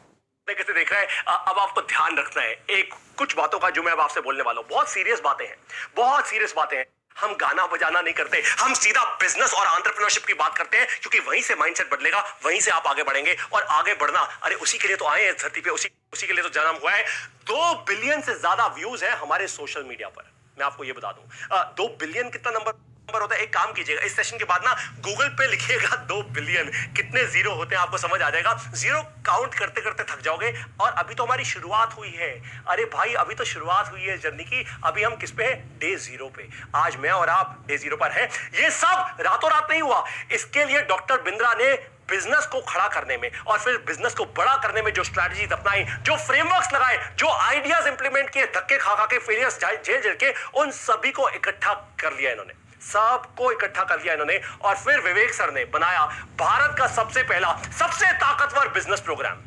कैसे देख रहा है। अब आपको ध्यान रखना है एक कुछ बातों का जो मैं अब आपसे बोलने वाला हूं। बहुत सीरियस बातें हैं, बहुत सीरियस बातें हैं। हम गाना बजाना नहीं करते, हम सीधा बिजनेस और एंटरप्रेन्योरशिप की बात करते हैं, क्योंकि वहीं से माइंडसेट बदलेगा, वहीं से आप आगे बढ़ेंगे। और आगे बढ़ना, अरे उसी के लिए तो आए हैं इस धरती पे, उसी के लिए तो जन्म हुआ है। 2 बिलियन से ज्यादा व्यूज है हमारे सोशल मीडिया पर। मैं आपको ये बता दूं, 2 बिलियन कितना नंबर होता है। एक काम कीजिएगा, इस सेशन के बाद ना गूगल पे लिखिएगा 2 बिलियन, कितने जीरो होते हैं आपको समझ आ जाएगा। जीरो काउंट करते करते थक जाओगे। और अभी तो हमारी शुरुआत हुई है। अरे भाई, अभी तो शुरुआत हुई है जर्नी की। अभी हम किस पे हैं? डे 0 पे। आज मैं और आप डे 0 पर हैं। ये सब रातों रात नहीं हुआ। इसके लिए डॉक्टर बिंद्रा ने बिजनेस को खड़ा करने में और फिर बिजनेस को बड़ा करने में जो स्ट्रैटेजीज अपनाई, जो फ्रेमवर्क्स लगाए, जो आइडियाज इंप्लीमेंट किए, धक्के खा खा के, फेलियर्स झेल झेल के, उन सभी को इकट्ठा कर लिया इन्होंने। सबको इकट्ठा कर लिया इन्होंने। और फिर विवेक सर ने बनाया भारत का सबसे पहला, सबसे ताकतवर बिजनेस प्रोग्राम।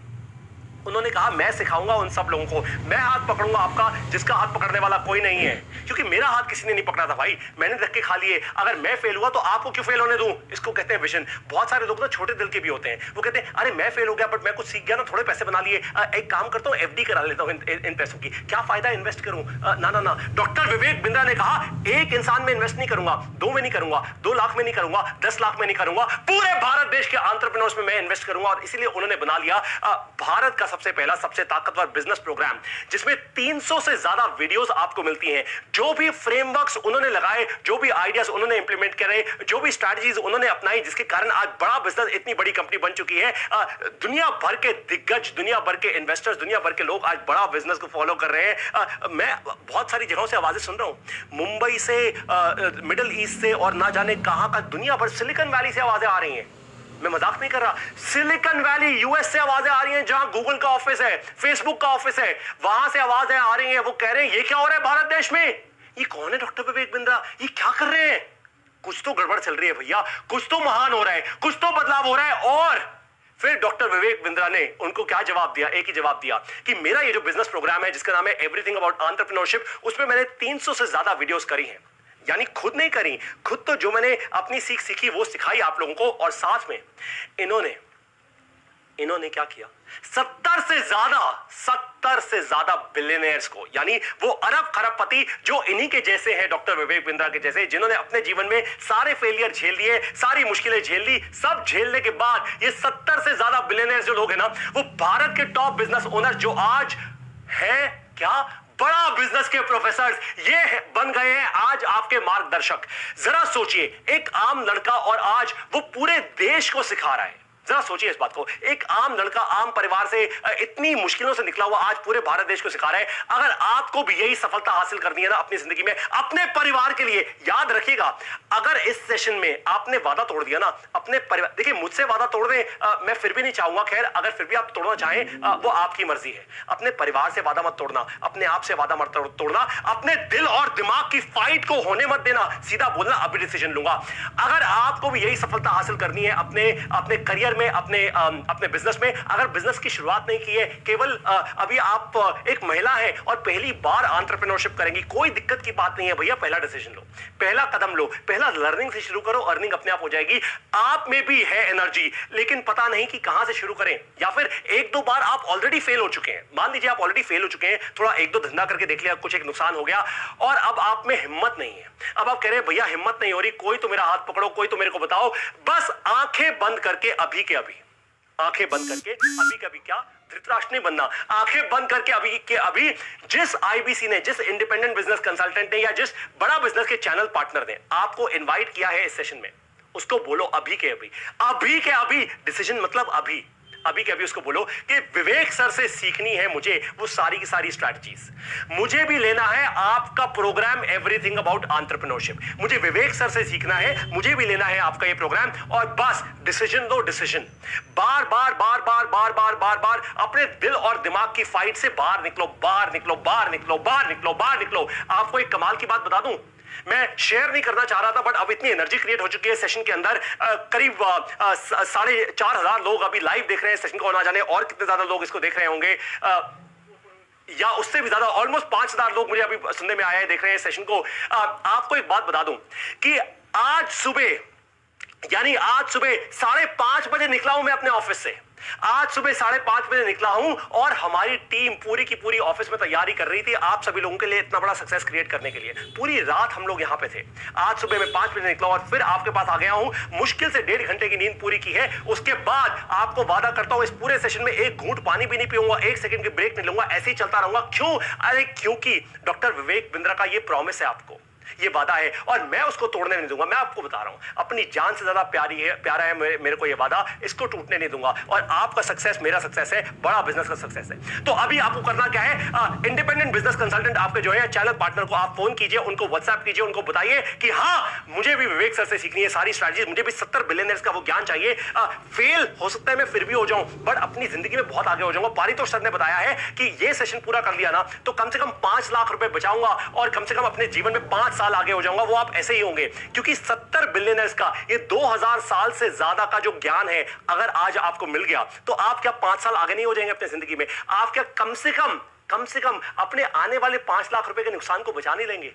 उन्होंने कहा मैं सिखाऊंगा उन सब लोगों को, मैं हाथ पकड़ूंगा आपका जिसका हाथ पकड़ने वाला कोई नहीं है। क्योंकि मेरा हाथ किसी ने नहीं पकड़ा था भाई, मैंने धक्के खा लिए। अगर मैं फेल हुआ तो आपको क्यों फेल होने दूं? इसको कहते हैं विजन। बहुत सारे लोग ना छोटे दिल के भी होते हैं। वो कहते हैं अरे मैं फेल हो गया बट मैं कुछ सीख गया ना, थोड़े पैसे बना लिए, एक काम करता हूं एफडी करा लेता हूं इन पैसों की, क्या फायदा इन्वेस्ट करूं? ना ना ना, डॉक्टर विवेक बिंद्रा ने कहा एक इंसान में इन्वेस्ट नहीं करूंगा, 2 में नहीं करूंगा, 2 लाख में नहीं करूंगा, 10 लाख में नहीं करूंगा, पूरे भारत देश के एंटरप्रेन्योर्स में मैं इन्वेस्ट करूंगा। और इसीलिए उन्होंने बना लिया भारत का सबसे पहला, सबसे ताकतवर बिजनेस प्रोग्राम, जिसमें 300 से ज्यादा वीडियोस आपको मिलती हैं। जो भी फ्रेमवर्क्स उन्होंने लगाए, जो भी आइडियाज उन्होंने इंप्लीमेंट करे, जो भी स्ट्रैटेजीज उन्होंने अपनाई, जिसके कारण आज बड़ा बिजनेस, इतनी बड़ी कंपनी बन चुकी है। दुनिया भर के दिग्गज, दुनिया भर के इन्वेस्टर्स, दुनिया भर के लोग आज बड़ा बिजनेस को फॉलो कर रहे हैं। मैं बहुत सारी जगहों से आवाजें सुन रहा हूं, मुंबई से, मिडिल ईस्ट से, और ना जाने कहां का, दुनिया भर, सिलिकॉन वैली से आवाजें आ रही हैं। मैं मजाक नहीं कर रहा। सिलिकॉन वैली, यूएस से आवाजें आ रही हैं, जहां गूगल का ऑफिस है, फेसबुक का ऑफिस है, वहां से आवाजें आ रही हैं। वो कह रहे हैं ये क्या हो रहा है भारत देश में? ये कौन है डॉक्टर विवेक बिंद्रा? ये क्या कर रहे हैं? कुछ तो गड़बड़ चल रही है भैया, कुछ तो महान हो रहा है, कुछ तो बदलाव हो रहा है। और फिर डॉक्टर विवेक बिंद्रा ने उनको क्या जवाब दिया? एक ही जवाब दिया कि मेरा ये जो बिजनेस प्रोग्राम है जिसका नाम है एवरीथिंग अबाउट एंटरप्रेन्योरशिप, उसमें मैंने 300 से ज्यादा वीडियोस करी हैं। यानी खुद नहीं करी, खुद तो जो मैंने अपनी सीखी वो सिखाई आप लोगों को। और साथ में इन्होंने क्या किया? 70 से ज्यादा बिलियनियर्स को, यानी वो अरब खरबपति जो इन्हीं के जैसे हैं, डॉक्टर विवेक बिंद्रा के जैसे, जिन्होंने अपने जीवन में सारे फेलियर झेल लिए, सारी मुश्किलें झेल ली, सब झेलने के बाद ये 70 से ज्यादा बिलियनियर्स जो लोग हैं ना, वो भारत के टॉप बिजनेस ओनर जो आज है क्या, बड़ा बिजनेस के प्रोफेसर, ये बन गए हैं आज आपके मार्गदर्शक। जरा सोचिए, एक आम लड़का और आज वो पूरे देश को सिखा रहा है। जरा सोचिए इस बात को, एक आम लड़का, आम परिवार से, इतनी मुश्किलों से निकला हुआ, आज पूरे भारत देश को सिखा रहा है। अगर आपको भी यही सफलता हासिल करनी है ना अपनी जिंदगी में, अपने परिवार के लिए, याद रखिएगा, अगर इस सेशन में आपने वादा तोड़ दिया ना अपने परिवार, देखिए मुझसे वादा तोड़ दें, मैं फिर भी नहीं चाहूंगा, खैर अगर फिर भी आप तोड़ना चाहें वो आपकी मर्जी है। अपने परिवार से वादा मत तोड़ना, अपने आप से वादा मत तोड़ना, अपने दिल और दिमाग की फाइट को होने मत देना, सीधा बोलना अभी डिसीजन लूंगा। अगर आपको भी यही सफलता हासिल करनी है अपने करियर में, अपने बिजनेस में, अगर बिजनेस की शुरुआत नहीं की है, केवल अभी आप एक महिला है और पहली बार एंटरप्रेन्योरशिप करेंगी, कोई दिक्कत की बात नहीं है भैया। पहला डिसीजन लो, पहला कदम लो, पहला लर्निंग से शुरू करो, अर्निंग अपने आप हो जाएगी। आप में भी है एनर्जी, लेकिन पता नहीं कि कहां से शुरू करें, या फिर 1-2 बार आप ऑलरेडी फेल हो चुके हैं। मान लीजिए आप ऑलरेडी फेल हो चुके हैं, थोड़ा 1-2 धंधा करके देख लिया, कुछ एक नुकसान हो गया और अब आप में हिम्मत नहीं है। अब आप कह रहे हैं भैया हिम्मत नहीं हो रही, कोई तो मेरा हाथ पकड़ो, कोई तो मेरे को बताओ। बस आंखें बंद करके अभी के अभी, आंखें बंद करके अभी कभी, क्या धृतराष्ट्र नहीं बनना, आंखें बंद करके अभी के अभी जिस आईबीसी ने, जिस इंडिपेंडेंट बिजनेस कंसल्टेंट ने, या जिस बड़ा बिजनेस के चैनल पार्टनर ने आपको इनवाइट किया है इस सेशन में, उसको बोलो अभी के अभी डिसीजन, मतलब अभी के अभी उसको बोलो कि विवेक सर से सीखनी है मुझे वो सारी की सारी स्ट्रैटेजीज। मुझे भी लेना है आपका प्रोग्राम एवरीथिंग अबाउट एंटरप्रेन्योरशिप। मुझे विवेक सर से सीखना है, मुझे भी लेना है आपका ये प्रोग्राम। और बस डिसीजन दो, डिसीजन। बार बार बार बार बार बार बार बार अपने दिल और दिमाग की फाइट से बाहर निकलो, बाहर निकलो, बाहर निकलो, बाहर निकलो, बाहर निकलो। आपको एक कमाल की बात बता दूं, मैं शेयर नहीं करना चाह रहा था, बट अब इतनी एनर्जी क्रिएट हो चुकी है सेशन के अंदर। करीब 4,500 लोग अभी लाइव देख रहे हैं सेशन को, ना जाने और कितने ज्यादा लोग इसको देख रहे होंगे, या उससे भी ज्यादा, ऑलमोस्ट 5,000 लोग मुझे अभी सुनने में आया है, देख रहे हैं सेशन को। आपको एक बात बता दूं कि आज सुबह 5:30 बजे निकला हूं मैं अपने ऑफिस से। आज सुबह 5:30 बजे निकला हूं और हमारी टीम पूरी की पूरी ऑफिस में तैयारी कर रही थी आप सभी लोगों के लिए इतना बड़ा सक्सेस क्रिएट करने के लिए। पूरी रात हम लोग यहां पे थे। आज सुबह मैं 5 बजे निकला और फिर आपके पास आ गया हूं। मुश्किल से 1.5 घंटे की नींद पूरी की है। उसके बाद आपको वादा करता हूं इस पूरे सेशन में एक घूंट पानी भी नहीं पीऊंगा, 1 सेकंड की ब्रेक नहीं लूंगा, ऐसे ही चलता रहूंगा। क्यों? अरे क्योंकि डॉक्टर विवेक बिंद्रा का ये प्रॉमिस है, आपको ये वादा है और मैं उसको तोड़ने नहीं दूंगा। मैं आपको बता रहा हूं, अपनी जान से ज्यादा प्यारा है मेरे को ये वादा, इसको टूटने नहीं दूंगा। और आपका सक्सेस मेरा सक्सेस है, बड़ा बिजनेस का सक्सेस है। तो अभी आपको करना क्या है, इंडिपेंडेंट बिजनेस कंसल्टेंट आपके जो है चैनल पार्टनर को आप फोन कीजिए, उनको व्हाट्सएप कीजिए, उनको बताइए कि हाँ मुझे भी विवेक सर से सीखनी है सारी स्ट्रैटेजी, मुझे भी 70 बिलियनर्स का वो ज्ञान चाहिए। फेल हो सकता है मैं फिर भी हो जाऊं, बट अपनी जिंदगी में बहुत आगे हो जाऊंगा। पारितोष सर ने बताया है कि ये सेशन पूरा कर लिया ना तो कम से कम 5 लाख रुपए बचाऊंगा और कम से कम अपने जीवन में 5 साल आगे हो जाऊंगा। वो आप ऐसे ही होंगे, क्योंकि 70 बिलियनर्स का ये 2000 साल से ज्यादा का जो ज्ञान है, अगर आज आपको मिल गया तो आप क्या 5 साल आगे नहीं हो जाएंगे अपनी जिंदगी में? आप क्या कम से कम अपने आने वाले 5 लाख रुपए के नुकसान को बचा नहीं लेंगे?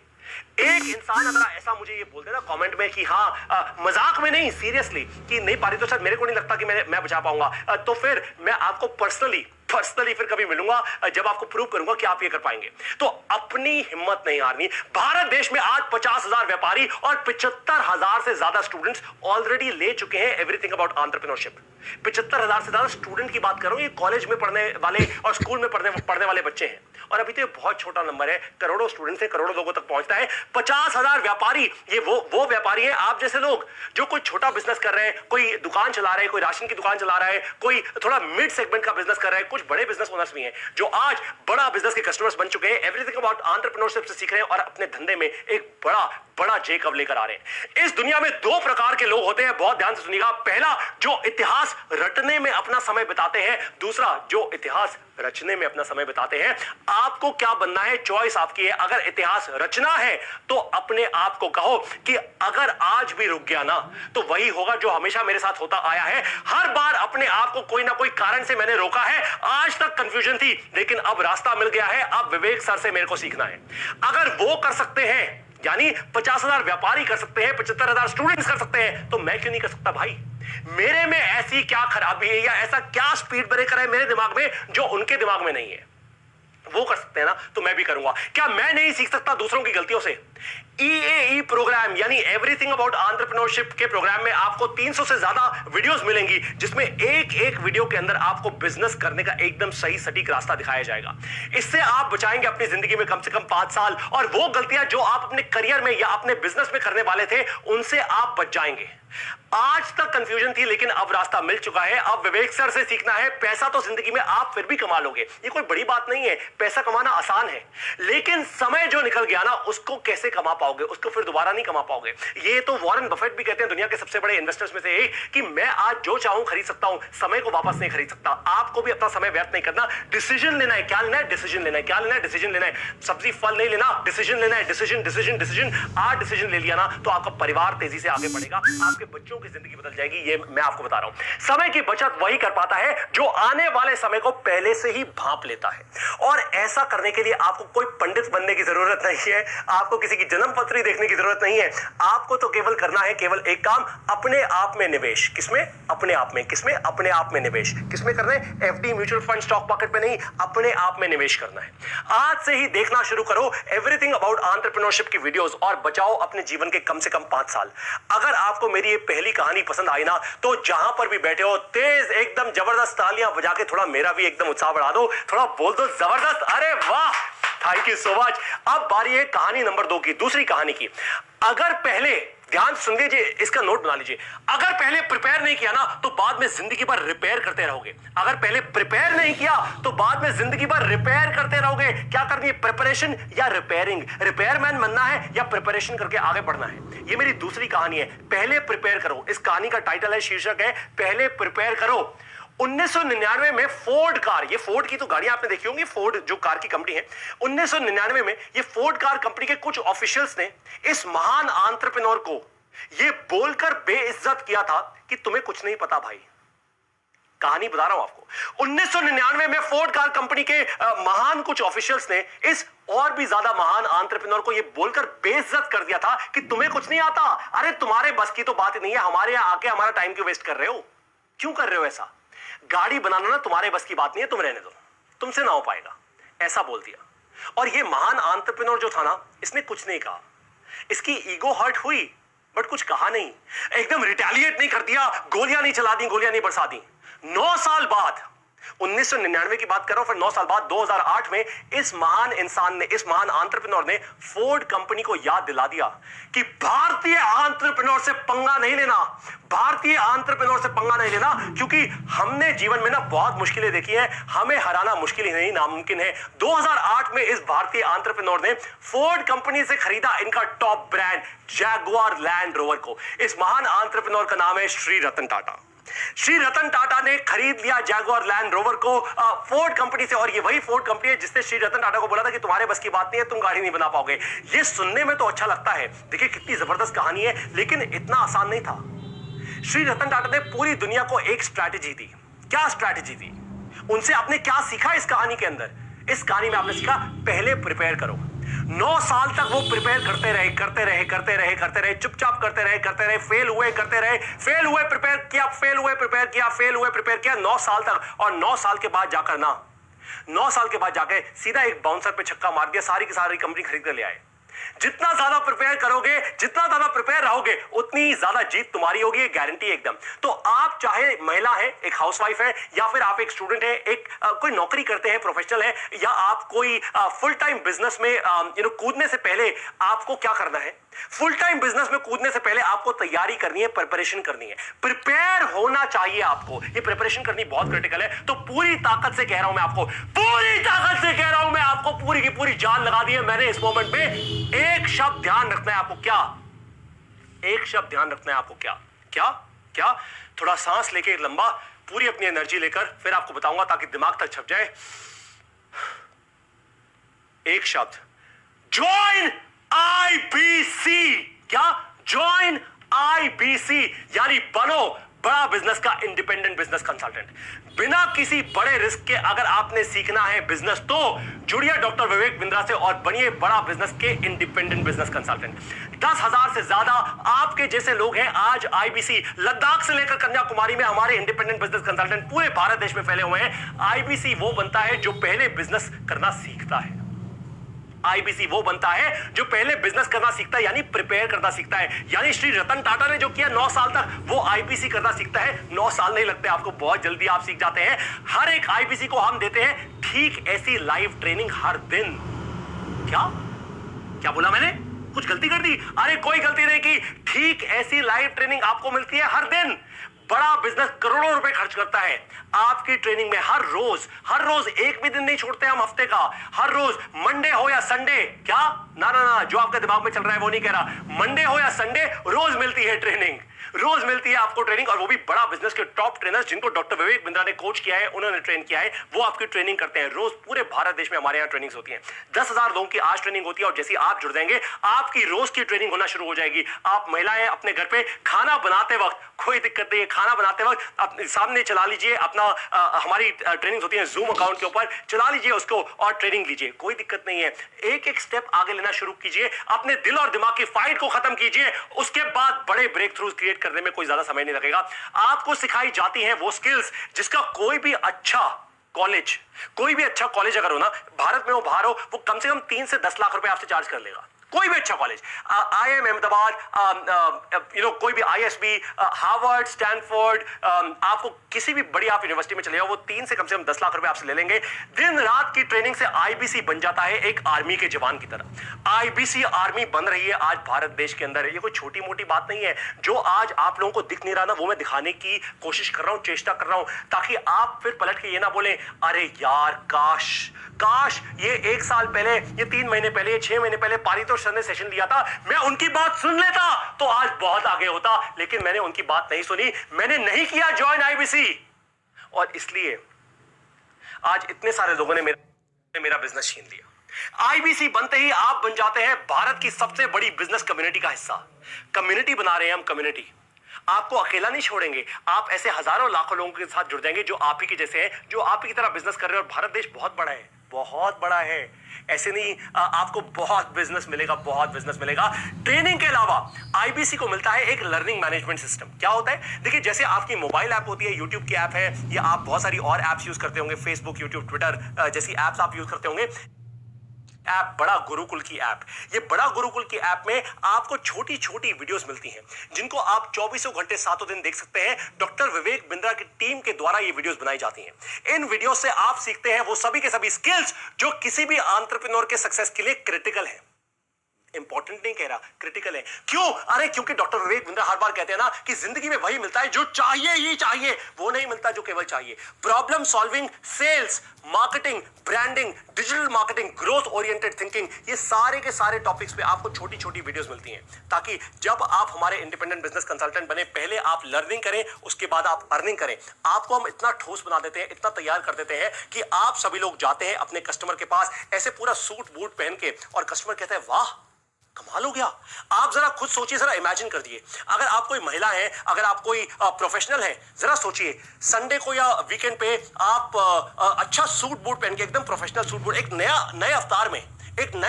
एक इंसान अगर ऐसा मुझे ये बोल देना कमेंट में कि हाँ मजाक में नहीं, सीरियसली, कि नहीं पारितोष सर मेरे को नहीं लगता कि मैं बचा पाऊंगा, तो फिर मैं आपको पर्सनली फिर कभी मिलूंगा जब आपको प्रूव करूंगा कि आप ये कर पाएंगे। तो अपनी हिम्मत नहीं हारनी। भारत देश में आज 50,000 व्यापारी और 75,000 से ज्यादा स्टूडेंट्स ऑलरेडी ले चुके हैं एवरीथिंग अबाउट एंटरप्रेन्योरशिप। 75,000 से ज्यादा स्टूडेंट की बात कर रहा हूं, ये कॉलेज में पढ़ने वाले और स्कूल में पढ़ने वाले बच्चे हैं। और अभी तो ये बहुत छोटा नंबर है, करोड़ों स्टूडेंट्स है, करोड़ों लोगों तक पहुंचता है। 50,000 व्यापारी, ये वो व्यापारी हैं आप जैसे लोग जो कोई छोटा बिजनेस कर रहे हैं, कोई दुकान चला रहे हैं, कोई राशन की दुकान चला रहा है, कोई थोड़ा मिड सेगमेंट का बिजनेस कर रहा है। कुछ बड़े बिजनेस ओनर्स भी हैं जो आज बड़ा बिजनेस के कस्टमर्स बन चुके हैं, एवरीथिंग अबाउट एंटरप्रेन्योरशिप से सीख रहे हैं और अपने धंधे में एक बड़ा जेकब लेकर आ रहे हैं। इस दुनिया में 2 प्रकार के लोग होते हैं, बहुत ध्यान से सुनिएगा। पहला जो इतिहास रटने में अपना समय बिताते हैं, दूसरा जो इतिहास रचने में अपना समय बिताते हैं। आपको क्या बनना है, चॉइस आपकी है। अगर इतिहास रचना है तो अपने आप को कहो कि अगर आज भी रुक गया ना तो वही होगा जो हमेशा मेरे साथ होता आया है। हर बार अपने आप को कोई ना कोई कारण से मैंने रोका है। आज तक कंफ्यूजन थी, लेकिन अब रास्ता मिल गया है। अब विवेक सर से मेरे को सीखना है। अगर वो कर सकते हैं, यानी 50,000 व्यापारी कर सकते हैं, 75,000 स्टूडेंट्स कर सकते हैं, तो मैं क्यों नहीं कर सकता भाई? मेरे में ऐसी क्या खराबी है या ऐसा क्या स्पीड ब्रेकर है मेरे दिमाग में जो उनके दिमाग में नहीं है? वो कर सकते हैं ना, तो मैं भी करूंगा। क्या मैं नहीं सीख सकता दूसरों की गलतियों से? EAE प्रोग्राम यानी एवरीथिंग अबाउट एंटरप्रेन्योरशिप के प्रोग्राम में आपको 300 से ज्यादा वीडियोस मिलेंगी, जिसमें एक वीडियो के अंदर आपको बिजनेस करने का एकदम सही सटीक रास्ता दिखाया जाएगा। इससे आप बचाएंगे अपनी जिंदगी में कम से कम 5 साल, और वो गलतियां जो आप अपने करियर में या अपने बिजनेस में करने वाले थे उनसे आप बच जाएंगे। आज तक कंफ्यूजन थी, लेकिन अब रास्ता मिल चुका है। अब विवेक सर से सीखना है। पैसा तो जिंदगी में आप फिर भी कमा लोगे, ये कोई बड़ी बात नहीं है, पैसा कमाना आसान है, लेकिन समय जो निकल गया ना उसको कैसे कमा पाओगे, उसको फिर दोबारा नहीं कमा पाओगे। ये तो वॉरेन बफेट भी कहते हैं, दुनिया के सबसे बड़े इन्वेस्टर्स में से एक, कि मैं आज जो चाहूं खरीद सकता हूं, समय को वापस नहीं खरीद सकता। आपको भी अपना समय व्यर्थ नहीं करना। डिसीजन लेना है, क्या लेना है? डिसीजन लेना है। क्या लेना है? डिसीजन लेना है। सब्जी फल नहीं लेना, डिसीजन लेना है। Decision decision decision. आज डिसीजन ले लिया ना तो आपका परिवार तेजी से आगे बढ़ेगा, आपके बच्चों की जिंदगी बदल जाएगी। ये मैं आपको बता रहा हूं। समय की बचत वही कर पाता है जो आने वाले समय को पहले से ही भांप लेता है। और ऐसा करने के लिए आपको कोई पंडित बनने की जरूरत नहीं है, आपको किसी की जन्म पत्री देखने की जरूरत नहीं है। आपको तो केवल करना है केवल एक काम, अपने आप में निवेश। किसमें? अपने आप में। किसमें? अपने आप में निवेश। किसमें करना है? FD, mutual fund, stock market में नहीं, अपने आप में निवेश करना है। आज से ही देखना शुरू करो एवरीथिंग अबाउट एंटरप्रेन्योरशिप की वीडियोस और बचाओ अपने जीवन के कम से कम 5 साल। अगर आपको मेरी ये पहली कहानी पसंद आई ना तो जहां पर भी बैठे हो तेज एकदम जबरदस्त तालियां बजा के थोड़ा मेरा भी एकदम उत्साह बढ़ा दो, थोड़ा बोल दो जबरदस्त, अरे वाह, थैंक यू सो मच। अब बारी है कहानी नंबर 2 की, दूसरी कहानी की। अगर पहले ध्यान सुन लीजिए, इसका नोट बना लीजिए। अगर पहले प्रिपेयर नहीं किया ना तो बाद में जिंदगी भर रिपेयर करते रहोगे। अगर पहले प्रिपेयर नहीं किया तो बाद में जिंदगी भर रिपेयर करते रहोगे। क्या करनी है, प्रिपरेशन या रिपेयरिंग? रिपेयरमैन बनना है या प्रिपरेशन करके आगे बढ़ना है? ये मेरी दूसरी कहानी है, पहले प्रिपेयर करो। इस कहानी का टाइटल है, शीर्षक है पहले प्रिपेयर करो। 1999 में फोर्ड कार, ये फोर्ड की तो गाड़ियां आपने देखी होंगी, फोर्ड जो कार की कंपनी है, 1999 में ये फोर्ड कार कंपनी के कुछ ऑफिशियल्स ने इस महान एंटरप्रेन्योर को ये बोलकर बेइज्जत किया था कि तुम्हें कुछ नहीं पता भाई। कहानी बता रहा हूं आपको। 1999 में फोर्ड कार कंपनी के महान कुछ ऑफिशियल्स ने इस और भी ज्यादा महान एंटरप्रेन्योर को यह बोलकर बेइज्जत कर दिया था कि तुम्हें कुछ नहीं आता। अरे तुम्हारे बस की तो बात ही नहीं है, हमारे यहां आके हमारा टाइम क्यों वेस्ट कर रहे हो? क्यों कर रहे हो ऐसा? गाड़ी बनाना ना तुम्हारे बस की बात नहीं है, तुम रहने दो, तुमसे ना हो पाएगा, ऐसा बोल दिया। और ये महान एंटरप्रेन्योर जो था ना, इसने कुछ नहीं कहा। इसकी ईगो हर्ट हुई बट कुछ कहा नहीं, एकदम रिटेलिएट नहीं कर दिया, गोलियां नहीं चला दी, गोलियां नहीं बरसा दी। 9 साल बाद, 1999 की बात कर रहा हूं, फिर 9 साल बाद 2008 में इस महान इंसान ने, इस महान एंटरप्रेन्योर ने फोर्ड कंपनी को याद दिला दिया कि भारतीय एंटरप्रेन्योर से पंगा नहीं लेना, भारतीय एंटरप्रेन्योर से पंगा नहीं लेना, क्योंकि हमने जीवन में ना बहुत मुश्किलें देखी हैं, हमें हराना मुश्किल ही नहीं, नामुमकिन है। 2008 में इस भारतीय एंटरप्रेन्योर ने फोर्ड कंपनी से खरीदा इनका top brand Jaguar land rover को। इस महान एंटरप्रेन्योर का नाम है श्री रतन टाटा। श्री रतन टाटा ने खरीद लिया जैगुआर लैंड रोवर को फोर्ड कंपनी से, और ये वही फोर्ड कंपनी है जिसने श्री रतन टाटा को बोला था कि तुम्हारे बस की बात नहीं है, तुम गाड़ी नहीं बना पाओगे। ये सुनने में तो अच्छा लगता है, देखिए कितनी जबरदस्त कहानी है, लेकिन इतना आसान नहीं था। श्री रतन टाटा ने पूरी दुनिया को एक स्ट्रैटेजी दी। क्या स्ट्रैटेजी दी? उनसे आपने क्या सीखा इस कहानी के अंदर? इस कहानी में आपने सीखा पहले प्रिपेयर करो। 9 साल तक वो प्रिपेयर करते रहे, चुपचाप करते रहे, फेल हुए, करते रहे, फेल हुए, प्रिपेयर किया, फेल हुए, प्रिपेयर किया, फेल हुए, प्रिपेयर किया, 9 साल तक। और 9 साल के बाद जाकर ना, 9 साल के बाद जाके सीधा एक बाउंसर पे छक्का मार दिया, सारी की सारी कंपनी खरीद कर ले आए। जितना ज्यादा प्रिपेयर करोगे, जितना ज्यादा प्रिपेयर रहोगे, उतनी ज्यादा जीत तुम्हारी होगी, ये गारंटी एकदम। तो आप चाहे महिला है, एक हाउसवाइफ है, या फिर आप एक स्टूडेंट है, एक कोई नौकरी करते हैं, प्रोफेशनल है, या आप कोई फुल टाइम बिजनेस में कूदने से पहले आपको क्या करना है? फुल टाइम बिजनेस में कूदने से पहले आपको तैयारी करनी है, प्रिपरेशन करनी है, प्रिपेयर होना चाहिए आपको। ये प्रिपरेशन करनी बहुत क्रिटिकल है। तो पूरी ताकत से कह रहा हूं मैं आपको, पूरी ताकत से कह रहा हूं मैं आपको, पूरी की पूरी जान लगा दी है मैंने इस मोमेंट में। एक शब्द ध्यान रखना है आपको, क्या? एक शब्द ध्यान रखना है आपको, क्या? क्या क्या? थोड़ा सांस लेके लंबा, पूरी अपनी एनर्जी लेकर, फिर आपको बताऊंगा ताकि दिमाग तक छप जाए। एक शब्द, ज्वाइन IBC। क्या? ज्वाइन IBC, यानी बनो बड़ा बिजनेस का इंडिपेंडेंट बिजनेस कंसल्टेंट। बिना किसी बड़े रिस्क के अगर आपने सीखना है बिजनेस, तो जुड़िए डॉक्टर विवेक बिंद्रा से और बनिए बड़ा बिजनेस के इंडिपेंडेंट बिजनेस कंसल्टेंट। 10,000 से ज्यादा आपके जैसे लोग हैं आज IBC, लद्दाख से लेकर कन्याकुमारी में हमारे इंडिपेंडेंट बिजनेस कंसल्टेंट पूरे भारत देश में फैले हुए हैं। IBC वो बनता है जो पहले बिजनेस करना सीखता है। IBC वो बनता है जो पहले बिजनेस करना सीखता है, यानी प्रिपेयर करना सीखता है। यानी श्री रतन टाटा ने जो किया 9 साल तक, वो IBC करना सीखता है। 9 साल नहीं लगते आपको, बहुत जल्दी आप सीख जाते हैं। हर एक IBC को हम देते हैं ठीक ऐसी लाइव ट्रेनिंग हर दिन। क्या क्या बोला मैंने? कुछ गलती कर दी? अरे कोई गलती नहीं की, ठीक ऐसी लाइव ट्रेनिंग आपको मिलती है हर दिन। बड़ा बिजनेस करोड़ों रुपए खर्च करता है आपकी ट्रेनिंग में। हर रोज एक भी दिन नहीं छोड़ते हम हफ्ते का, हर रोज, मंडे हो या संडे। क्या? ना ना ना, जो आपके दिमाग में चल रहा है वो नहीं कह रहा। मंडे हो या संडे, रोज मिलती है ट्रेनिंग, रोज मिलती है आपको ट्रेनिंग। और वो भी बड़ा बिजनेस के टॉप ट्रेनर्स जिनको डॉक्टर विवेक बिंद्रा ने कोच किया है, उन्होंने ट्रेन किया है, वो आपकी ट्रेनिंग करते हैं रोज। पूरे भारत देश में हमारे यहाँ ट्रेनिंग होती है। 10,000 लोगों की आज ट्रेनिंग होती है, और जैसे आप जुड़ जाएंगे आपकी रोज की ट्रेनिंग होना शुरू हो जाएगी। आप महिलाएं अपने घर पे खाना बनाते वक्त, कोई दिक्कत नहीं है, खाना बनाते वक्त अपने सामने चला लीजिए अपना हमारी ट्रेनिंग होती है जूम अकाउंट के ऊपर, चला लीजिए उसको और ट्रेनिंग लीजिए, कोई दिक्कत नहीं है। एक एक स्टेप आगे लेना शुरू कीजिए, अपने दिल और दिमाग की फाइट को खत्म कीजिए। उसके बाद बड़े ब्रेक थ्रूज क्रिएट करने में कोई ज्यादा समय नहीं लगेगा। आपको सिखाई जाती हैं वो स्किल्स जिसका कोई भी अच्छा कॉलेज अगर हो ना, भारत में हो बाहर हो, वो कम से कम 3 से 10 लाख रुपए आपसे चार्ज कर लेगा। कोई भी अच्छा कॉलेज, IIM अहमदाबाद, कोई भी ISB, हार्वर्ड, स्टैनफोर्ड, आपको किसी भी बड़ी आप यूनिवर्सिटी में चले जाओ, वो 3 से कम 10 लाख रुपए आपसे ले लेंगे। दिन रात की ट्रेनिंग से IBC बन जाता है एक आर्मी के जवान की तरह। IBC आर्मी बन रही है आज भारत देश के अंदर। ये कोई छोटी मोटी बात नहीं है। जो आज आप लोगों को दिख नहीं रहा ना, वो मैं दिखाने की कोशिश कर रहा हूं, चेष्टा कर रहा हूं, ताकि आप फिर पलट के ये ना बोले अरे यार काश काश ये 1 साल पहले, ये 3 महीने पहले, ये 6 महीने पहले पारितोष सर ने सेशन लिया था, मैं उनकी बात सुन लेता तो आज बहुत आगे होता। लेकिन मैंने उनकी बात नहीं सुनी, मैंने नहीं किया ज्वाइन IBC, और इसलिए आज इतने सारे लोगों ने मेरा बिजनेस छीन लिया। IBC बनते ही आप बन जाते हैं भारत की सबसे बड़ी बिजनेस कम्युनिटी का हिस्सा। कम्युनिटी बना रहे हैं हम, कम्युनिटी। आपको अकेला नहीं छोड़ेंगे, आप ऐसे हजारों लाखों लोगों के साथ जुड़ जाएंगे जो आप ही के जैसे हैं, जो आप ही की तरह बिजनेस कर रहे हैं। और भारत देश बहुत बड़ा है, बहुत बड़ा है। ऐसे नहीं आपको बहुत बिजनेस मिलेगा, बहुत बिजनेस मिलेगा। ट्रेनिंग के अलावा IBC को मिलता है एक लर्निंग मैनेजमेंट सिस्टम। क्या होता है? देखिए, जैसे आपकी मोबाइल ऐप होती है, यूट्यूब की ऐप है, या आप बहुत सारी और ऐप्स यूज करते होंगे, फेसबुक, यूट्यूब, ट्विटर जैसी ऐप्स आप यूज करते होंगे। ऐप बड़ा गुरुकुल की ऐप, ये बड़ा गुरुकुल की ऐप में आपको छोटी छोटी वीडियोस मिलती हैं जिनको आप 24 घंटे 7 दिन देख सकते हैं। डॉक्टर विवेक बिंद्रा की टीम के द्वारा ये वीडियोस बनाई जाती हैं। इन वीडियो से आप सीखते हैं वो सभी के सभी स्किल्स जो किसी भी एंटरप्रेन्योर के सक्सेस के लिए क्रिटिकल है। इंपॉर्टेंट नहीं कह रहा, क्रिटिकल है। क्यों? अरे क्योंकि डॉक्टर विवेक बिंद्रा हर बार कहते हैं ना कि जिंदगी में वही मिलता है जो चाहिए ही चाहिए, वो नहीं मिलता जो केवल चाहिए। Problem solving, sales, marketing, branding, digital marketing, growth oriented thinking, ये सारे के सारे टॉपिक्स पे आपको छोटी छोटी वीडियोस मिलती हैं, ताकि जब आप हमारे इंडिपेंडेंट बिजनेस कंसल्टेंट बने, पहले आप लर्निंग करें, उसके बाद आप अर्निंग करें। आपको हम इतना ठोस बना देते हैं, इतना तैयार कर देते हैं कि आप सभी लोग जाते हैं अपने कस्टमर के पास ऐसे पूरा सूट बूट पहन के, और कस्टमर कहते हैं वाह कमाल हो गया। आप जरा खुद सोचिए, जरा इमेजिन कर दिए, अगर आप कोई महिला है, अगर आप कोई प्रोफेशनल है, जरा सोचिए संडे को या वीकेंड पे आप अच्छा सूट बूट पहन के, एकदम प्रोफेशनल सूट बूट, एक नए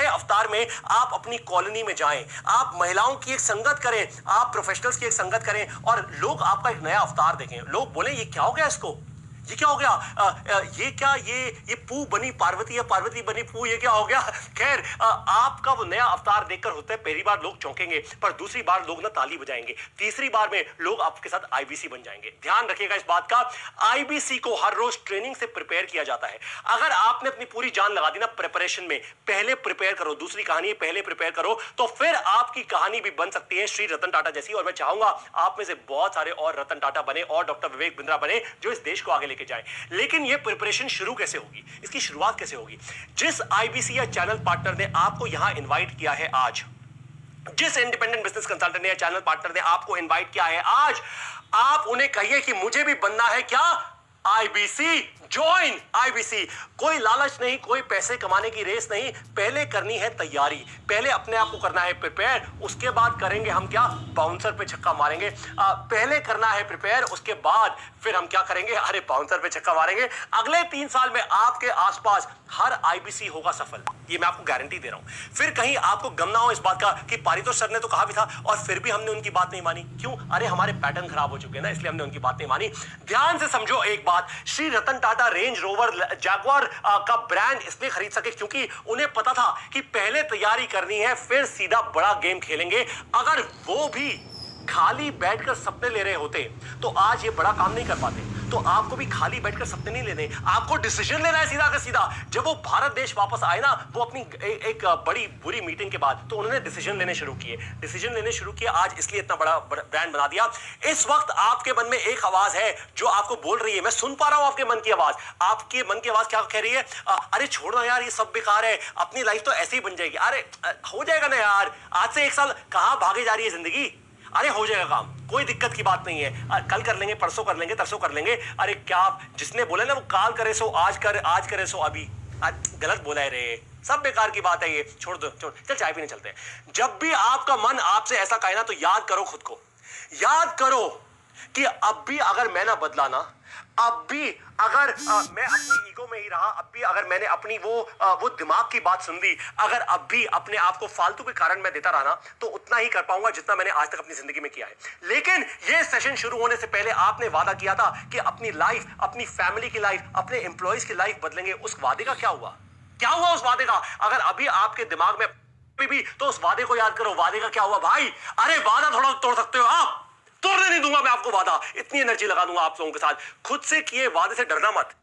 अवतार में आप अपनी कॉलोनी में जाएं, आप महिलाओं की एक संगत करें, आप प्रोफेशनल्स की एक संगत करें, और लोग आपका एक नया अवतार देखें। लोग बोले ये क्या हो गया इसको, ये क्या हो गया, ये क्या, ये पू बनी पार्वती या पार्वती बनी पू, ये क्या हो गया। खैर, आपका वो नया अवतार देखकर होता है पहली बार लोग चौंकेंगे, पर दूसरी बार लोग ना ताली बजाएंगे, तीसरी बार में लोग आपके साथ IBC बन जाएंगे। ध्यान रखिएगा इस बात का, IBC को हर रोज ट्रेनिंग से प्रिपेयर किया जाता है। अगर आपने अपनी पूरी जान लगा दी ना प्रिपरेशन में, पहले प्रिपेयर करो, दूसरी कहानी पहले प्रिपेयर करो, तो फिर आपकी कहानी भी बन सकती है श्री रतन टाटा जैसी। और मैं चाहूंगा आप में से बहुत सारे और रतन टाटा बने और डॉक्टर विवेक बिंद्रा बने जो इस देश को आगे लेके जाए। लेकिन ये प्रिपरेशन शुरू कैसे होगी, इसकी शुरुआत कैसे होगी? जिस IBC या चैनल पार्टनर ने आपको यहां इनवाइट किया है आज, जिस इंडिपेंडेंट बिजनेस कंसल्टेंट ने या चैनल पार्टनर ने आपको इनवाइट किया है आज, आप उन्हें कहिए कि मुझे भी बनना है क्या IBC, ज्वाइन IBC। कोई लालच नहीं, कोई पैसे कमाने की रेस नहीं, पहले करनी है तैयारी, पहले अपने आप को करना है प्रिपेयर, उसके बाद करेंगे हम क्या, बाउंसर पे छक्का मारेंगे। पहले करना है प्रिपेयर, उसके बाद फिर हम क्या करेंगे, अरे बाउंसर पे छक्का मारेंगे। अगले 3 साल में आपके आसपास हर IBC होगा सफल, ये मैं आपको गारंटी दे रहा हूं। फिर कहीं आपको गम ना हो इस बात का कि पारितोष सर ने तो कहा भी था और फिर भी हमने उनकी बात नहीं मानी। क्यों? अरे हमारे पैटर्न खराब हो चुके हैं ना, इसलिए हमने उनकी बात नहीं मानी। ध्यान से समझो एक बात, Shri Ratan Tata range rover Jaguar का ब्रांड इसलिए खरीद सके क्योंकि उन्हें पता था कि पहले तैयारी करनी है, फिर सीधा बड़ा गेम खेलेंगे। अगर वो भी खाली बैठकर सपने ले रहे होते तो आज ये बड़ा काम नहीं कर पाते। तो आपको भी खाली बैठकर सपने नहीं लेने, आपको डिसीजन लेना है सीधा का सीधा। जब वो भारत देश वापस आए ना, वो अपनी एक बड़ी बुरी मीटिंग के बाद, तो उन्होंने डिसीजन लेने शुरू किए। आज इसलिए इतना बड़ा ब्रांड बना दिया। इस वक्त आपके मन में एक आवाज है जो आपको बोल रही है, मैं सुन पा रहा हूं आपके मन की आवाज। आपके मन की आवाज क्या कह रही है? अरे छोड़ो यार, ये सब बेकार है, अपनी लाइफ तो ऐसे ही बन जाएगी। अरे हो जाएगा ना यार, आज से 1 साल कहां भागे जा रही है जिंदगी। अरे हो जाएगा काम, कोई दिक्कत की बात नहीं है, कल कर लेंगे, परसों कर लेंगे, तरसों कर लेंगे। अरे क्या, जिसने बोला ना वो काल करे सो आज कर, आज करे सो अभी, गलत बोला है रे, सब बेकार की बात है ये, छोड़ दो, चल चाय पीने चलते हैं। जब भी आपका मन आपसे ऐसा कहे ना, तो याद करो खुद को, याद करो कि अब भी अगर मैं ना बदला ना, अब भी अगर मैं अपनी ईगो में ही रहा, अब भी अगर मैंने अपनी वो दिमाग की बात सुन ली, अगर अब भी अपने आप को फालतू के कारण मैं देता रहा ना, तो उतना ही कर पाऊंगा जितना मैंने आज तक अपनी जिंदगी में किया है। लेकिन ये सेशन शुरू होने से पहले आपने वादा किया था कि अपनी लाइफ, अपनी फैमिली की लाइफ, अपने एम्प्लॉइज की लाइफ बदलेंगे। उस वादे का क्या हुआ? क्या हुआ उस वादे का? अगर अभी आपके दिमाग में भी तो उस वादे को याद करो। वादे का क्या हुआ भाई? अरे वादा थोड़ा तोड़ सकते हो आप, तोड़ने नहीं दूंगा मैं आपको वादा। इतनी एनर्जी लगा दूंगा आप लोगों के साथ। खुद से किए वादे से डरना मत,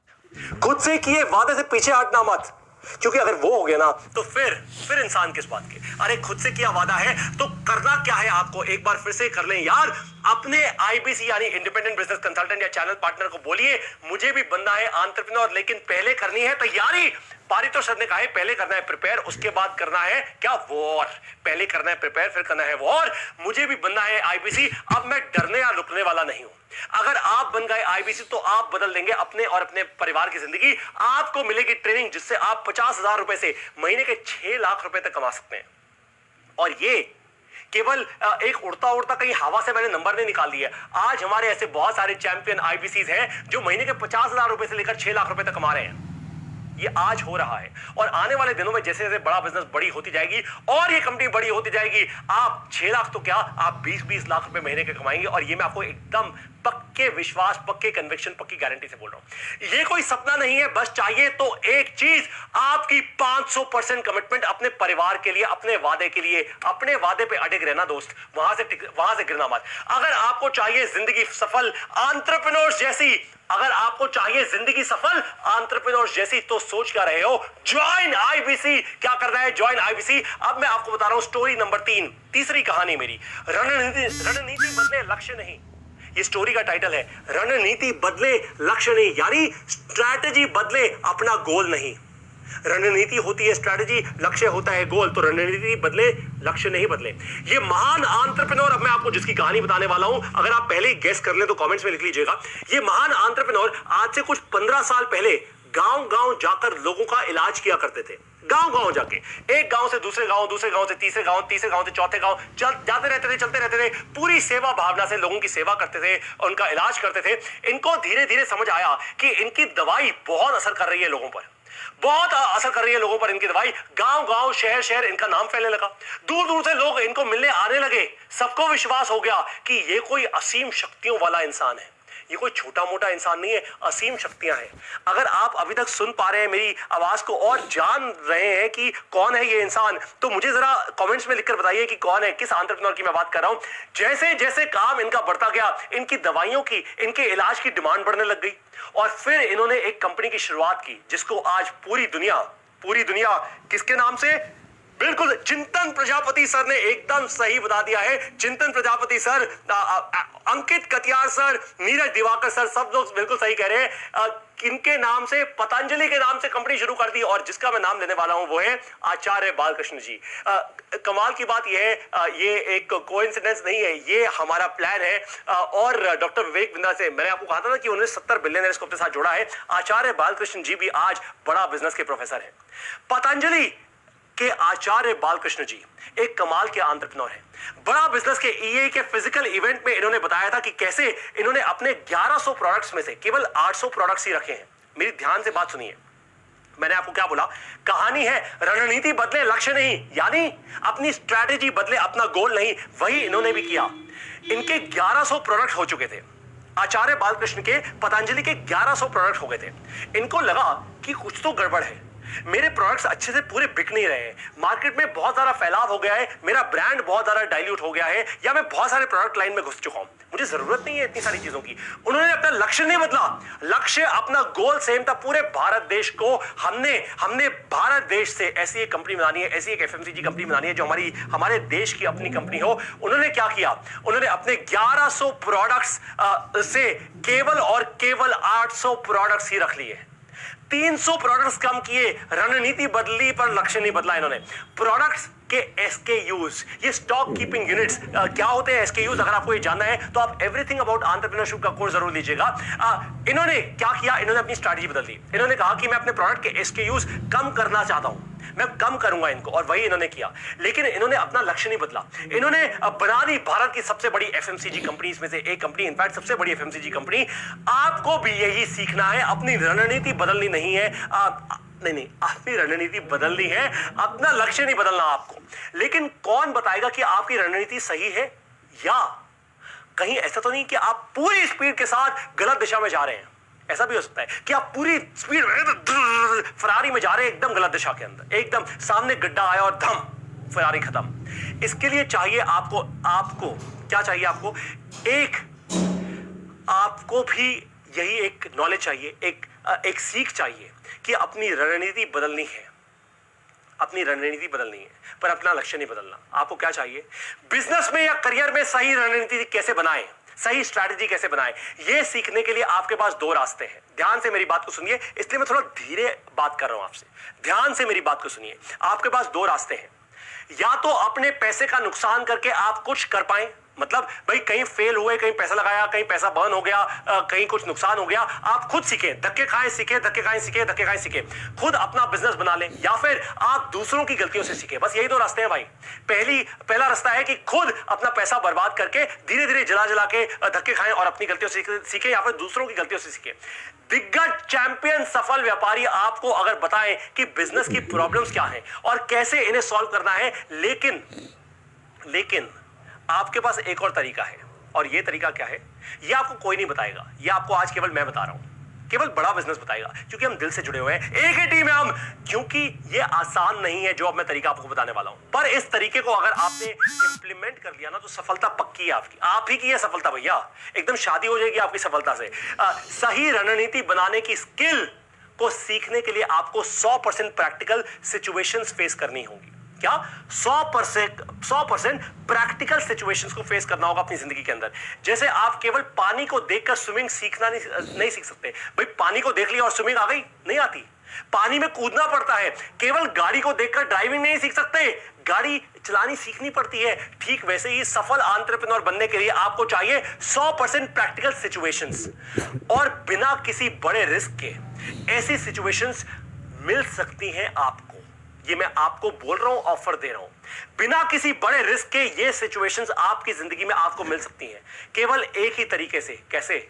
खुद से किए वादे से पीछे हटना मत, क्योंकि अगर वो हो गया ना तो फिर इंसान किस बात के। अरे खुद से किया वादा है तो करना क्या है आपको, एक बार फिर से कर लें यार। अपने आईबीसी यानी इंडिपेंडेंट बिजनेस कंसल्टेंट या चैनल पार्टनर को बोलिए मुझे भी बनना है एंटरप्रेन्योर, लेकिन पहले करनी है तैयारी। पारितो सर ने कहा है पहले करना है प्रिपेयर, उसके बाद करना है क्या, वॉर। पहले करना है प्रिपेयर, फिर करना है वॉर। मुझे भी बनना है आईबीसी। अब मैं डरने या रुकने वाला नहीं हूं। अगर आप बन गए आईबीसी तो आप बदल देंगे अपने और अपने परिवार की जिंदगी। आपको मिलेगी ट्रेनिंग जिससे आप 50,000 रुपए से महीने के 6 लाख रुपए तक कमा सकते हैं। और ये केवल एक उड़ता उड़ता कहीं हवा से मैंने नंबर नहीं निकाल दिया। आज हमारे ऐसे बहुत सारे चैंपियन आईबीसीज हैं जो महीने के 50,000 रुपए से लेकर 6 लाख रुपए तक कमा रहे हैं। ये आज हो रहा है और आने वाले दिनों में जैसे जैसे बड़ा बिजनेस बड़ी होती जाएगी और ये कंपनी बड़ी होती जाएगी, आप 6 लाख तो क्या, आप 20-20 लाख रुपए महीने के कमाएंगे। और ये मैं आपको एकदम पक्के विश्वास, पक्के कन्विक्शन, पक्की गारंटी से बोल रहा हूं। ये कोई सपना नहीं है, बस चाहिए तो एक चीज, आपकी 500% कमिटमेंट अपने परिवार के लिए, अपने वादे के लिए। अपने वादे पे अड़िग रहना दोस्त, वहां से गिरना मत। अगर आपको चाहिए जिंदगी सफल एंटरप्रेन्योर्स जैसी, अगर आपको चाहिए जिंदगी सफल एंटरप्रेन्योर्स जैसी, तो सोच क्या रहे हो, ज्वाइन आईबीसी। क्या करना है, ज्वाइन आईबीसी। अब मैं आपको बता रहा हूं स्टोरी नंबर 3, तीसरी कहानी मेरी। रणनीति बदले लक्ष्य नहीं, ये स्टोरी का टाइटल है। रणनीति बदले लक्ष्य नहीं, यानी स्ट्रैटेजी बदले अपना गोल नहीं। रणनीति होती है स्ट्रैटेजी, लक्ष्य होता है गोल। तो रणनीति बदले लक्ष्य नहीं बदले। ये महान एंटरप्रेन्योर, अब मैं आपको जिसकी कहानी बताने वाला हूं, अगर आप पहले ही गेस कर लें तो कमेंट्स में लिख लीजिएगा। ये महान एंटरप्रेन्योर आज से कुछ 15 साल पहले गांव-गांव जाकर लोगों का इलाज किया करते थे। गांव-गांव जाके, एक गांव से दूसरे गांव, दूसरे गांव से तीसरे गांव, तीसरे गांव से चौथे गांव जाते रहते थे, चलते रहते थे। पूरी सेवा भावना से लोगों की सेवा करते थे, उनका इलाज करते थे। इनको धीरे धीरे समझ आया कि इनकी दवाई बहुत असर कर रही है लोगों पर, बहुत असर कर रही है लोगों पर इनकी दवाई। गांव-गांव, शहर-शहर इनका नाम फैलने लगा। दूर-दूर से लोग इनको मिलने आने लगे। सबको विश्वास हो गया कि ये कोई असीम शक्तियों वाला इंसान है, ये कोई छोटा मोटा इंसान नहीं है, असीम शक्तियां हैं। अगर आप अभी तक सुन पा रहे हैं मेरी आवाज को और जान रहे हैं कि कौन है ये इंसान, तो मुझे जरा कमेंट्स में लिखकर बताइए कि कौन है, किस एंटरप्रेन्योर की मैं बात कर रहा हूं। जैसे जैसे काम इनका बढ़ता गया, इनकी दवाइयों की, इनके इलाज की डिमांड बढ़ने लग गई और फिर इन्होंने एक कंपनी की शुरुआत की जिसको आज पूरी दुनिया किसके नाम से, बिल्कुल चिंतन प्रजापति सर ने एकदम सही बता दिया है। चिंतन प्रजापति सर, अंकित कटियार सर, नीरज दिवाकर सर, सब लोग बिल्कुल सही कह रहे हैं। किनके नाम से, पतंजलि के नाम से कंपनी शुरू कर दी और जिसका मैं नाम लेने वाला हूं वो है आचार्य बालकृष्ण जी। कमाल की बात यह है, ये एक कोइंसिडेंस नहीं है, ये हमारा प्लान है। और डॉक्टर विवेक बिंद्रा से मैंने आपको कहा था ना कि उन्होंने 70 बिलियनर्स को अपने साथ जोड़ा है। आचार्य बालकृष्ण जी भी आज बड़ा बिजनेस के प्रोफेसर है। पतंजलि के आचार्य बालकृष्ण जी एक कमाल के एंटरप्रेन्योर हैं। बड़ा बिजनेस के ईए के फिजिकल इवेंट में इन्होंने बताया था कि कैसे इन्होंने अपने 1100 प्रोडक्ट्स में से केवल 800 प्रोडक्ट्स ही रखे हैं। मेरी ध्यान से बात सुनिए, मैंने आपको क्या बोला, कहानी है रणनीति बदले लक्ष्य नहीं, यानी अपनी स्ट्रैटेजी बदले अपना गोल नहीं। वही इन्होंने भी किया। इनके 1100 प्रोडक्ट हो चुके थे। आचार्य बालकृष्ण के, पतंजलि के 1100 प्रोडक्ट हो गए थे। इनको लगा कि कुछ तो गड़बड़ है, मेरे प्रोडक्ट्स अच्छे से पूरे बिक नहीं रहे हैं, मार्केट में बहुत सारा फैलाव हो गया है, मेरा ब्रांड बहुत ज्यादा डाइल्यूट हो गया है, या मैं बहुत सारे प्रोडक्ट लाइन में घुस चुका हूं, मुझे जरूरत नहीं है इतनी सारी चीजों की। उन्होंने अपना लक्ष्य नहीं बदला, लक्ष्य अपना गोल सेम था। पूरे भारत देश को हमने भारत देश से ऐसी एक कंपनी बनानी है, ऐसी एक एफएमसीजी कंपनी बनानी है जो हमारे देश की अपनी कंपनी हो। उन्होंने क्या किया, उन्होंने अपने 1100 प्रोडक्ट्स से केवल और केवल 800 प्रोडक्ट्स ही रख लिए। 300 प्रोडक्ट्स कम किए, रणनीति बदली पर लक्ष्य नहीं बदला इन्होंने। प्रोडक्ट्स के SKUs, ये स्टॉक कीपिंग यूनिट्स क्या होते हैं SKUs, अगर आपको ये जानना है तो आप एवरीथिंग अबाउट एंटरप्रेन्योरशिप का कोर्स जरूर लीजिएगा। इन्होंने क्या किया, इन्होंने अपनी स्ट्रैटेजी बदल दी। इन्होंने कहा कि मैं अपने प्रोडक्ट के SKUs कम करना चाहता हूं, मैं कम करूंगा इनको, और वही इन्होंने किया। लेकिन इन्होंने अपना लक्ष्य नहीं बदला। इन्होंने बना दी भारत की सबसे बड़ी FMCG कंपनीज में से एक कंपनी, इनफैक्ट सबसे बड़ी FMCG कंपनी। आपको भी यही सीखना है, अपनी रणनीति बदलनी नहीं है। नहीं, अपनी रणनीति बदलनी है, अपना लक्ष्य नहीं बदलना आपको। लेकिन कौन बताएगा कि आपकी रणनीति सही है, या कहीं ऐसा तो नहीं कि आप पूरी स्पीड के साथ गलत दिशा में जा रहे हैं। ऐसा भी हो सकता है कि आप पूरी स्पीड फरारी में जा रहे हैं, एकदम गलत दिशा के अंदर, एकदम सामने गड्ढा आया और धम फरारी खत्म। इसके लिए चाहिए आपको आपको क्या चाहिए? आपको भी यही एक नॉलेज चाहिए, एक सीख चाहिए कि अपनी रणनीति बदलनी है, पर अपना लक्ष्य नहीं बदलना। आपको क्या चाहिए? बिजनेस में या करियर में सही रणनीति कैसे बनाएं, सही स्ट्रैटेजी कैसे बनाएं, यह सीखने के लिए आपके पास दो रास्ते हैं। ध्यान से मेरी बात को सुनिए, इसलिए मैं थोड़ा धीरे बात कर रहा हूं आपसे। ध्यान से मेरी बात को सुनिए। आपके पास दो रास्ते हैं। या तो अपने पैसे का नुकसान करके आप कुछ कर पाएं, मतलब भाई कहीं फेल हुए, कहीं पैसा लगाया, कहीं पैसा बर्न हो गया, कहीं कुछ नुकसान हो गया, आप खुद सीखें, धक्के खाएं सीखें, खुद अपना बिजनेस बना लें, या फिर आप दूसरों की गलतियों से सीखें। बस यही दो रास्ते हैं भाई। पहला रास्ता है कि खुद अपना पैसा बर्बाद करके धीरे धीरे जला के धक्के खाएं और अपनी गलतियों से सीखें, या फिर दूसरों की गलतियों से सीखें। दिग्गज चैंपियन सफल व्यापारी आपको अगर बताएं कि बिजनेस की प्रॉब्लम्स क्या हैं और कैसे इन्हें सॉल्व करना है, लेकिन आपके पास एक और तरीका है, और यह तरीका क्या है यह आपको कोई नहीं बताएगा, यह आपको आज केवल मैं बता रहा हूं, केवल बड़ा बिजनेस बताएगा, क्योंकि हम दिल से जुड़े हुए हैं, एक ही टीम है हम। क्योंकि यह आसान नहीं है जो अब मैं तरीका आपको बताने वाला हूं, पर इस तरीके को अगर आपने इंप्लीमेंट कर लिया ना तो सफलता पक्की है आपकी, आप ही की है सफलता भैया, एकदम शादी हो जाएगी आपकी सफलता से। सही रणनीति बनाने की स्किल को सीखने के लिए आपको 100% प्रैक्टिकल सिचुएशंस फेस करनी होगी। क्या? 100% प्रैक्टिकल सिचुएशंस को फेस करना होगा अपनी जिंदगी के अंदर। जैसे आप केवल पानी को देखकर स्विमिंग सीखना नहीं सीख सकते। भाई पानी को देख लिया और स्विमिंग आ गई, नहीं आती। पानी में कूदना पड़ता है। केवल गाड़ी को देखकर ड्राइविंग नहीं सीख सकते, गाड़ी चलानी सीखनी पड़ती है। ठीक वैसे ही सफल एंटरप्रेन्योर बनने के लिए आपको चाहिए 100% प्रैक्टिकल सिचुएशंस, और बिना किसी बड़े रिस्क के ऐसी सिचुएशंस मिल सकती हैं आपको। ये मैं आपको बोल रहा हूं, ऑफर दे रहा हूं। बिना किसी बड़े रिस्क के ये सिचुएशंस आपकी जिंदगी में आपको मिल सकती हैं, केवल एक ही तरीके से। कैसे?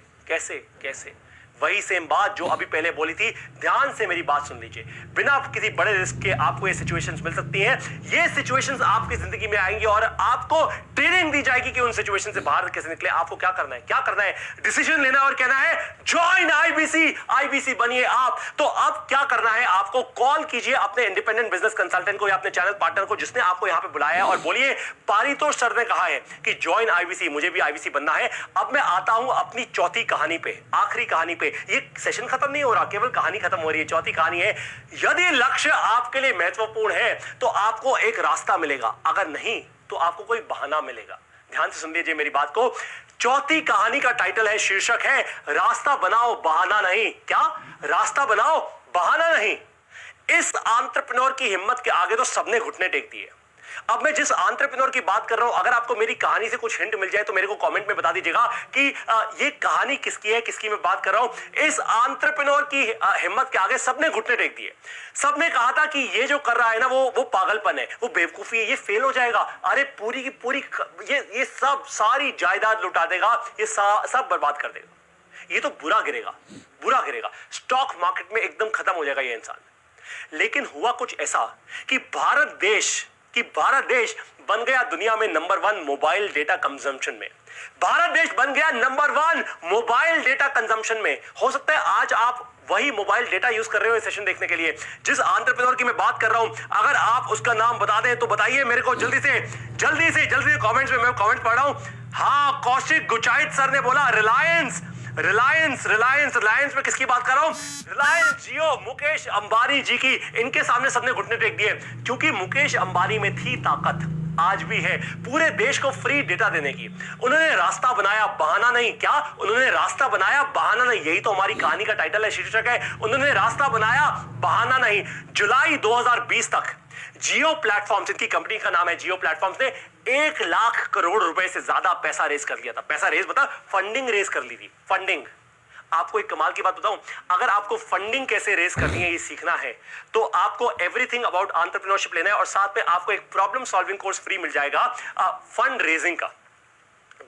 वही सेम बात जो अभी पहले बोली थी, ध्यान से मेरी बात सुन लीजिए। बिना किसी बड़े रिस्क के आपको ये सिचुएशंस मिल सकती हैं। ये सिचुएशंस आपकी जिंदगी में आएंगी और आपको ट्रेनिंग दी जाएगी कि उन सिचुएशन से बाहर कैसे निकले। आपको क्या करना है? डिसीजन लेना और कहना है ज्वाइन आईबीसी बनिए आप। तो अब क्या करना है? आपको कॉल कीजिए अपने इंडिपेंडेंट बिजनेस कंसल्टेंट को या अपने चैनल पार्टनर को जिसने आपको यहां पे बुलाया है, और बोलिए पारितोष सर ने कहा है कि ज्वाइन आईबीसी, मुझे भी आईबीसी बनना है। अब मैं आता हूं अपनी चौथी कहानी पे, आखिरी कहानी पे। ये सेशन खत्म नहीं हो रहा, केवल कहानी खत्म हो रही है। चौथी कहानी है, यदि लक्ष्य आपके लिए महत्वपूर्ण है तो आपको एक रास्ता मिलेगा, अगर नहीं तो आपको कोई बहाना मिलेगा। ध्यान से सुन लीजिए मेरी बात को। चौथी कहानी का टाइटल है, शीर्षक है, रास्ता बनाओ बहाना नहीं। क्या? रास्ता बनाओ बहाना नहीं। इस एंटरप्रेन्योर की हिम्मत के आगे तो सबने घुटने टेक दिए। अब मैं जिस एंटरप्रेन्योर की बात कर रहा हूं, अगर आपको मेरी कहानी से कुछ हिंट मिल जाए तो मेरे को कमेंट में बता दीजिएगा कि ये कहानी किसकी है, किसकी मैं बात कर रहा हूं। इस एंटरप्रेन्योर की हिम्मत के आगे सबने घुटने टेक दिए। सबने कहा था कि ये जो कर रहा है ना वो पागलपन है, वो बेवकूफी है, ये फेल हो जाएगा। अरे पूरी की पूरी ये सब सारी जायदाद लुटा देगा, ये सब बर्बाद कर देगा, ये तो बुरा गिरेगा, स्टॉक मार्केट में एकदम खत्म हो जाएगा ये इंसान। लेकिन हुआ कुछ ऐसा कि भारत देश बन गया दुनिया में नंबर 1 मोबाइल डेटा कंजम्पशन में। भारत देश बन गया नंबर 1 मोबाइल डेटा कंजम्पशन में। हो सकता है आज आप वही मोबाइल डेटा यूज कर रहे हो इस सेशन देखने के लिए। जिस एंटरप्रेन्योर की मैं बात कर रहा हूं, अगर आप उसका नाम बता दें तो बताइए मेरे को जल्दी से कमेंट्स में। मैं कमेंट पढ़ रहा हूं। हाँ, कौशिक गुचाइत सर ने बोला रिलायंस में किसकी बात कर रहा हूं? रिलायंस जियो, मुकेश अंबानी जी की। इनके सामने सबने घुटने टेक दिए, क्योंकि मुकेश अंबानी में थी ताकत, आज भी है, पूरे देश को फ्री डेटा देने की। उन्होंने रास्ता बनाया बहाना नहीं। क्या? उन्होंने रास्ता बनाया बहाना नहीं। यही तो हमारी कहानी का टाइटल है, शीर्षक है, उन्होंने रास्ता बनाया बहाना नहीं। जुलाई 2020 तक जियो प्लेटफॉर्म्स, इनकी कंपनी का नाम है जियो प्लेटफॉर्म्स, ने 1 लाख करोड़ रुपए से ज्यादा पैसा रेज कर लिया था। पैसा रेज मतलब फंडिंग रेज कर ली थी। फंडिंग। आपको एक कमाल की बात बताऊं, अगर आपको फंडिंग कैसे रेज करनी है ये सीखना है तो आपको एवरीथिंग अबाउट एंटरप्रेन्योरशिप लेना है, और साथ में आपको एक प्रॉब्लम सॉल्विंग कोर्स फ्री मिल जाएगा, फंड रेजिंग का।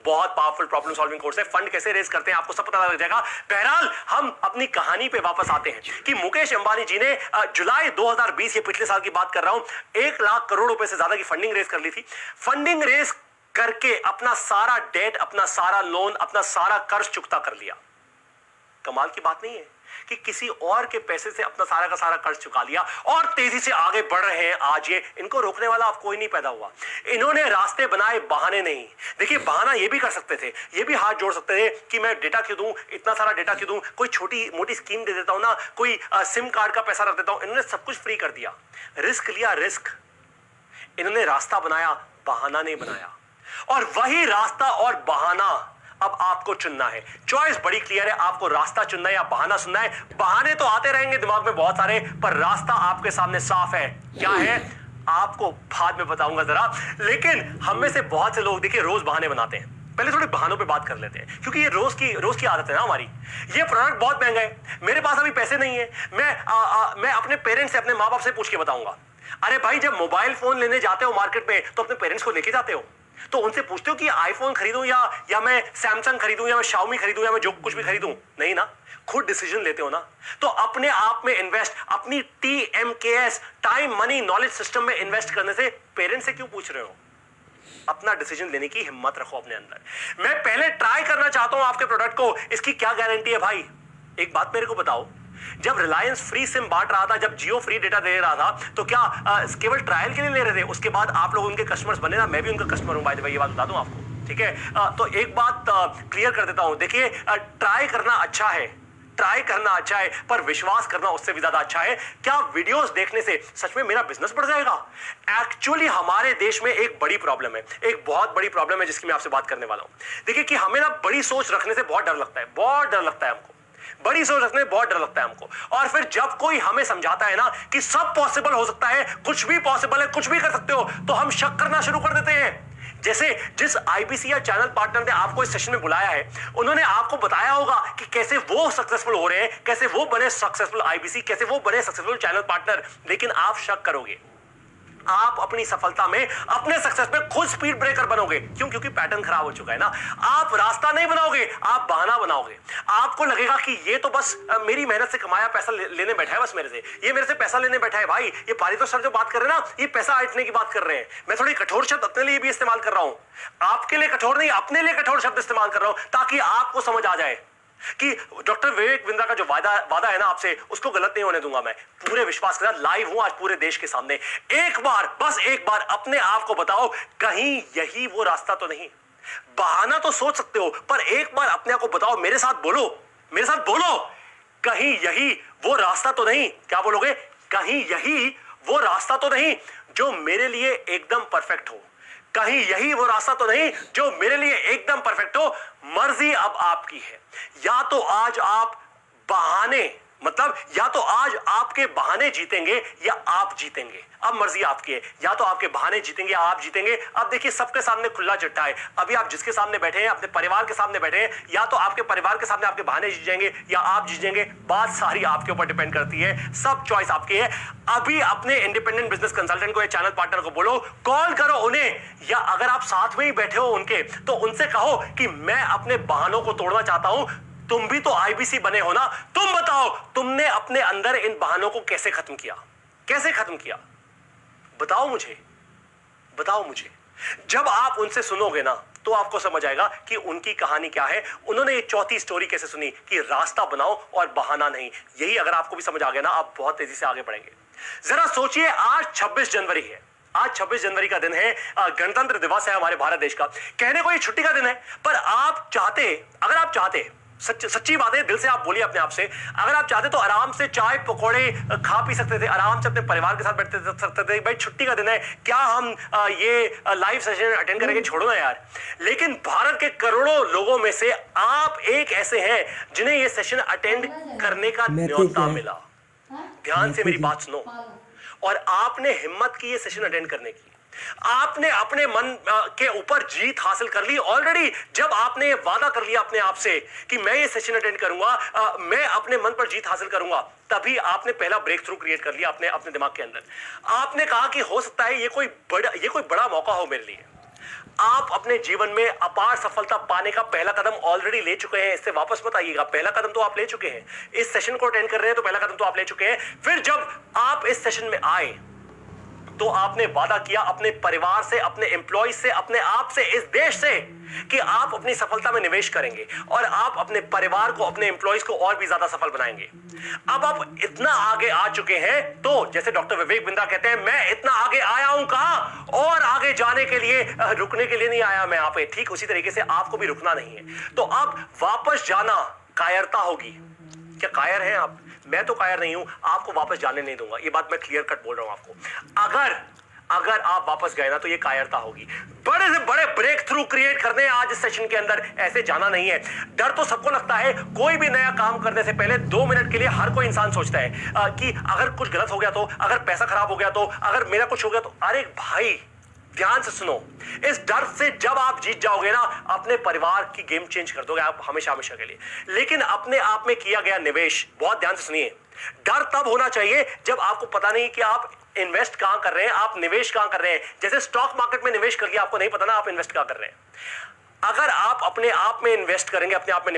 बहुत पावरफुल प्रॉब्लम सॉल्विंग कोर्स है। फंड कैसे रेज करते हैं आपको सब पता लग जाएगा। बहरहाल हम अपनी कहानी पे वापस आते हैं कि मुकेश अंबानी जी ने जुलाई 2020, ये पिछले साल की बात कर रहा हूं, 1 लाख करोड़ रुपए से ज्यादा की फंडिंग रेज कर ली थी। फंडिंग रेज करके अपना सारा डेट, अपना सारा लोन, अपना सारा कर्ज चुकता कर लिया। कमाल की बात नहीं है कि किसी और के पैसे से अपना सारा का सारा कर्ज चुका लिया और तेजी से आगे बढ़ रहे हैं। आज ये इनको रोकने वाला अब कोई नहीं पैदा हुआ। इन्होंने रास्ते बनाए, बहाने नहीं। देखिए, बहाना ये भी कर सकते थे, ये भी हाथ जोड़ सकते थे कि मैं डेटा क्यों दूं, इतना सारा डेटा क्यों दूं, कोई छोटी मोटी स्कीम दे देता हूं ना, कोई सिम कार्ड का पैसा रख देता हूं। इन्होंने सब कुछ फ्री कर दिया, रिस्क लिया, रिस्क। इन्होंने रास्ता बनाया, बहाना नहीं बनाया। और वही रास्ता और बहाना अब आपको चुनना है। चॉइस बड़ी क्लियर है, आपको रास्ता चुनना है या बहाना सुनना है। बहाने तो आते रहेंगे दिमाग में बहुत सारे, पर रास्ता आपके सामने साफ है। क्या है आपको बाद में बताऊंगा जरा। लेकिन हम में से बहुत से लोग देखिए रोज बहाने बनाते हैं। पहले थोड़े बहानों पे बात कर लेते हैं, क्योंकि ये रोज की आदत है ना हमारी। ये प्रोडक्ट बहुत महंगा है, मेरे पास अभी पैसे नहीं है। मैं अपने पेरेंट्स से, अपने माँ बाप से पूछ के बताऊंगा। अरे भाई, जब मोबाइल फोन लेने जाते हो मार्केट में तो अपने पेरेंट्स को लेके जाते हो, तो उनसे पूछते हो कि आईफोन खरीदूं या मैं सैमसंग खरीदूं या मैं शाओमी खरीदूं या मैं जो कुछ भी खरीदूं? नहीं ना, खुद डिसीजन लेते हो ना। तो अपने आप में इन्वेस्ट, अपनी TMKS, time money knowledge system में इन्वेस्ट करने से पेरेंट्स से क्यों पूछ रहे हो? अपना डिसीजन लेने की हिम्मत रखो अपने अंदर। मैं पहले ट्राई करना चाहता हूं आपके प्रोडक्ट को, इसकी क्या गारंटी है भाई? एक बात मेरे को बताओ, जब रिलायंस फ्री सिम बांट रहा था, जब जियो फ्री डेटा दे रहा था, तो क्या केवल ट्रायल के लिए ले रहे थे? उसके बाद आप लोग उनके कस्टमर्स बने ना, मैं भी उनका कस्टमर हूं, बाय द वे, ये बात बता दूं आपको, ठीक है? तो एक बात क्लियर कर देता हूं। देखिए, ट्राई करना अच्छा है, ट्राई करना अच्छा है, पर विश्वास करना उससे भी ज्यादा अच्छा है। क्या वीडियोस देखने से सच में मेरा बिजनेस बढ़ जाएगा? एक्चुअली हमारे देश में एक बड़ी प्रॉब्लम है, एक बहुत बड़ी प्रॉब्लम है जिसकी मैं आपसे बात करने वाला हूं। देखिए कि हमें ना बड़ी सोच रखने से बहुत डर लगता है, बहुत डर लगता है हमको। बड़ी सोच रखने में बहुत डर लगता है हमको। और फिर जब कोई हमें समझाता है ना कि सब पॉसिबल हो सकता है, कुछ भी पॉसिबल है, कुछ भी कर सकते हो, तो हम शक करना शुरू कर देते हैं। जैसे जिस IBC या चैनल पार्टनर ने आपको इस सेशन में बुलाया है, उन्होंने आपको बताया होगा कि कैसे वो सक्सेसफुल हो रहे हैं, कैसे वो बने सक्सेसफुल IBC, कैसे वो बने सक्सेसफुल चैनल पार्टनर। लेकिन आप शक करोगे, आप अपनी सफलता में, अपने सक्सेस में खुद स्पीड ब्रेकर बनोगे। क्यों? क्योंकि पैटर्न खराब हो चुका है ना। आप रास्ता नहीं बनाओगे, आप बहाना बनाओगे। आपको लगेगा कि ये तो बस मेरी मेहनत से कमाया पैसा लेने बैठा है, बस मेरे से, ये मेरे से पैसा लेने बैठा है। भाई, ये पारितोष सर जो बात कर रहे हैं ना, ये पैसा ऐंठने की बात कर रहे हैं। मैं थोड़ी कठोर शब्द अपने लिए भी इस्तेमाल कर रहा हूं, आपके लिए कठोर नहीं, अपने लिए कठोर शब्द इस्तेमाल कर रहा हूं, ताकि आपको समझ आ जाए कि डॉक्टर विवेक बिंद्रा का जो वादा है ना आपसे, उसको गलत नहीं होने दूंगा मैं। पूरे विश्वास के साथ लाइव हूं आज पूरे देश के सामने। एक बार, बस एक बार अपने आप को बताओ, कहीं यही वो रास्ता तो नहीं? बहाना तो सोच सकते हो, पर एक बार अपने आप को बताओ, मेरे साथ बोलो, मेरे साथ बोलो, कहीं यही वो रास्ता तो नहीं? क्या बोलोगे? कहीं यही वो रास्ता तो नहीं जो मेरे लिए एकदम परफेक्ट हो? कहीं यही वो रास्ता तो नहीं जो मेरे लिए एकदम परफेक्ट हो? मर्जी अब आपकी है। या तो आज आप बहाने, मतलब या तो आज आपके बहाने जीतेंगे या आप जीतेंगे। अब मर्जी आपकी है, या तो आपके बहाने जीतेंगे या आप जीतेंगे। अब देखिए, सबके सामने खुला चिट्ठा है। अभी आप जिसके सामने बैठे हैं, अपने परिवार के सामने बैठे हैं, या तो आपके परिवार के सामने आपके बहाने जीत जाएंगे या आप जीत जाएंगे। बात सारी आपके ऊपर डिपेंड करती है, सब चॉइस आपकी है। अभी अपने इंडिपेंडेंट बिजनेस कंसल्टेंट को या चैनल पार्टनर को बोलो, कॉल करो उन्हें, या अगर आप साथ में ही बैठे हो उनके, तो उनसे कहो कि मैं अपने बहानों को तोड़ना चाहता हूं। तुम भी तो IBC बने हो ना, तुम बताओ, तुमने अपने अंदर इन बहानों को कैसे खत्म किया? कैसे खत्म किया? बताओ मुझे, बताओ मुझे। जब आप उनसे सुनोगे ना, तो आपको समझ आएगा कि उनकी कहानी क्या है। उन्होंने ये चौथी स्टोरी कैसे सुनी कि रास्ता बनाओ और बहाना नहीं। यही अगर आपको भी समझ आ गया ना, आप बहुत तेजी से आगे बढ़ेंगे। जरा सोचिए, आज 26 जनवरी है। आज 26 जनवरी का दिन है, गणतंत्र दिवस है हमारे भारत देश का। कहने को ये छुट्टी का दिन है, पर आप चाहते, अगर आप चाहते, सच्ची बात है, दिल से आप बोलिए अपने आप से, अगर आप चाहते तो आराम से चाय पकौड़े खा पी सकते थे, आराम से अपने परिवार के साथ बैठते सकते थे। भाई, छुट्टी का दिन है, क्या हम ये लाइव सेशन अटेंड करेंगे? छोड़ो ना यार। लेकिन भारत के करोड़ों लोगों में से आप एक ऐसे हैं जिन्हें ये सेशन अटेंड करने का न्योता मिला। ध्यान से मेरी बात सुनो, और आपने हिम्मत की ये सेशन अटेंड करने की। आपने अपने मन के ऊपर जीत हासिल कर ली ऑलरेडी। जब आपने ये वादा कर लिया अपने आप से कि मैं ये सेशन अटेंड करूंगा, मैं अपने मन पर जीत हासिल करूंगा, तभी आपने पहला ब्रेक थ्रू क्रिएट कर लिया अपने दिमाग के अंदर। आपने कहा कि हो सकता है ये कोई बड़ा मौका हो मेरे लिए। आप अपने जीवन में अपार सफलता पाने का पहला कदम ऑलरेडी ले चुके हैं, इससे वापस मत आइएगा। पहला कदम तो आप ले चुके हैं, इस सेशन को अटेंड कर रहे हैं तो पहला कदम तो आप ले चुके हैं। फिर जब आप इस सेशन में आए, तो आपने वादा किया अपने परिवार से, अपने एम्प्लॉय से, अपने आप से, इस देश से कि आप अपनी सफलता में निवेश करेंगे और आप अपने परिवार को, अपने एम्प्लॉयज को और भी ज्यादा सफल बनाएंगे। अब आप इतना आगे आ चुके हैं, तो जैसे डॉक्टर विवेक बिंद्रा कहते हैं, मैं इतना आगे आया हूं कहां, और आगे जाने के लिए, रुकने के लिए नहीं आया मैं यहां पे। ठीक उसी तरीके से आपको भी रुकना नहीं है। तो अब वापस जाना कायरता होगी। क्या कायर हैं आप? मैं तो कायर नहीं हूं, आपको वापस जाने नहीं दूंगा। ये बात मैं क्लियर कट बोल रहा हूं आपको। अगर आप वापस गए ना तो ये कायरता होगी। बड़े से बड़े ब्रेक थ्रू क्रिएट करने आज इस सेशन के अंदर, ऐसे जाना नहीं है। डर तो सबको लगता है। कोई भी नया काम करने से पहले 2 मिनट के लिए हर कोई इंसान सोचता है कि अगर कुछ गलत हो गया तो, अगर पैसा खराब हो गया तो, अगर मेरा कुछ हो गया तो। अरे भाई ध्यान से सुनो, इस डर से जब आप जीत जाओगे ना, अपने परिवार की गेम चेंज कर दोगे आप हमेशा हमेशा के लिए। लेकिन अपने आप में किया गया निवेश, बहुत ध्यान से सुनिए, डर तब होना चाहिए जब आपको पता नहीं कि आप इन्वेस्ट कहां कर रहे हैं, आप निवेश कहां कर रहे हैं। जैसे स्टॉक मार्केट में निवेश करके आपको नहीं पता ना आप इन्वेस्ट कहां कर रहे हैं। अगर आप अपने आप में इन्वेस्ट करेंगे, अपने आप में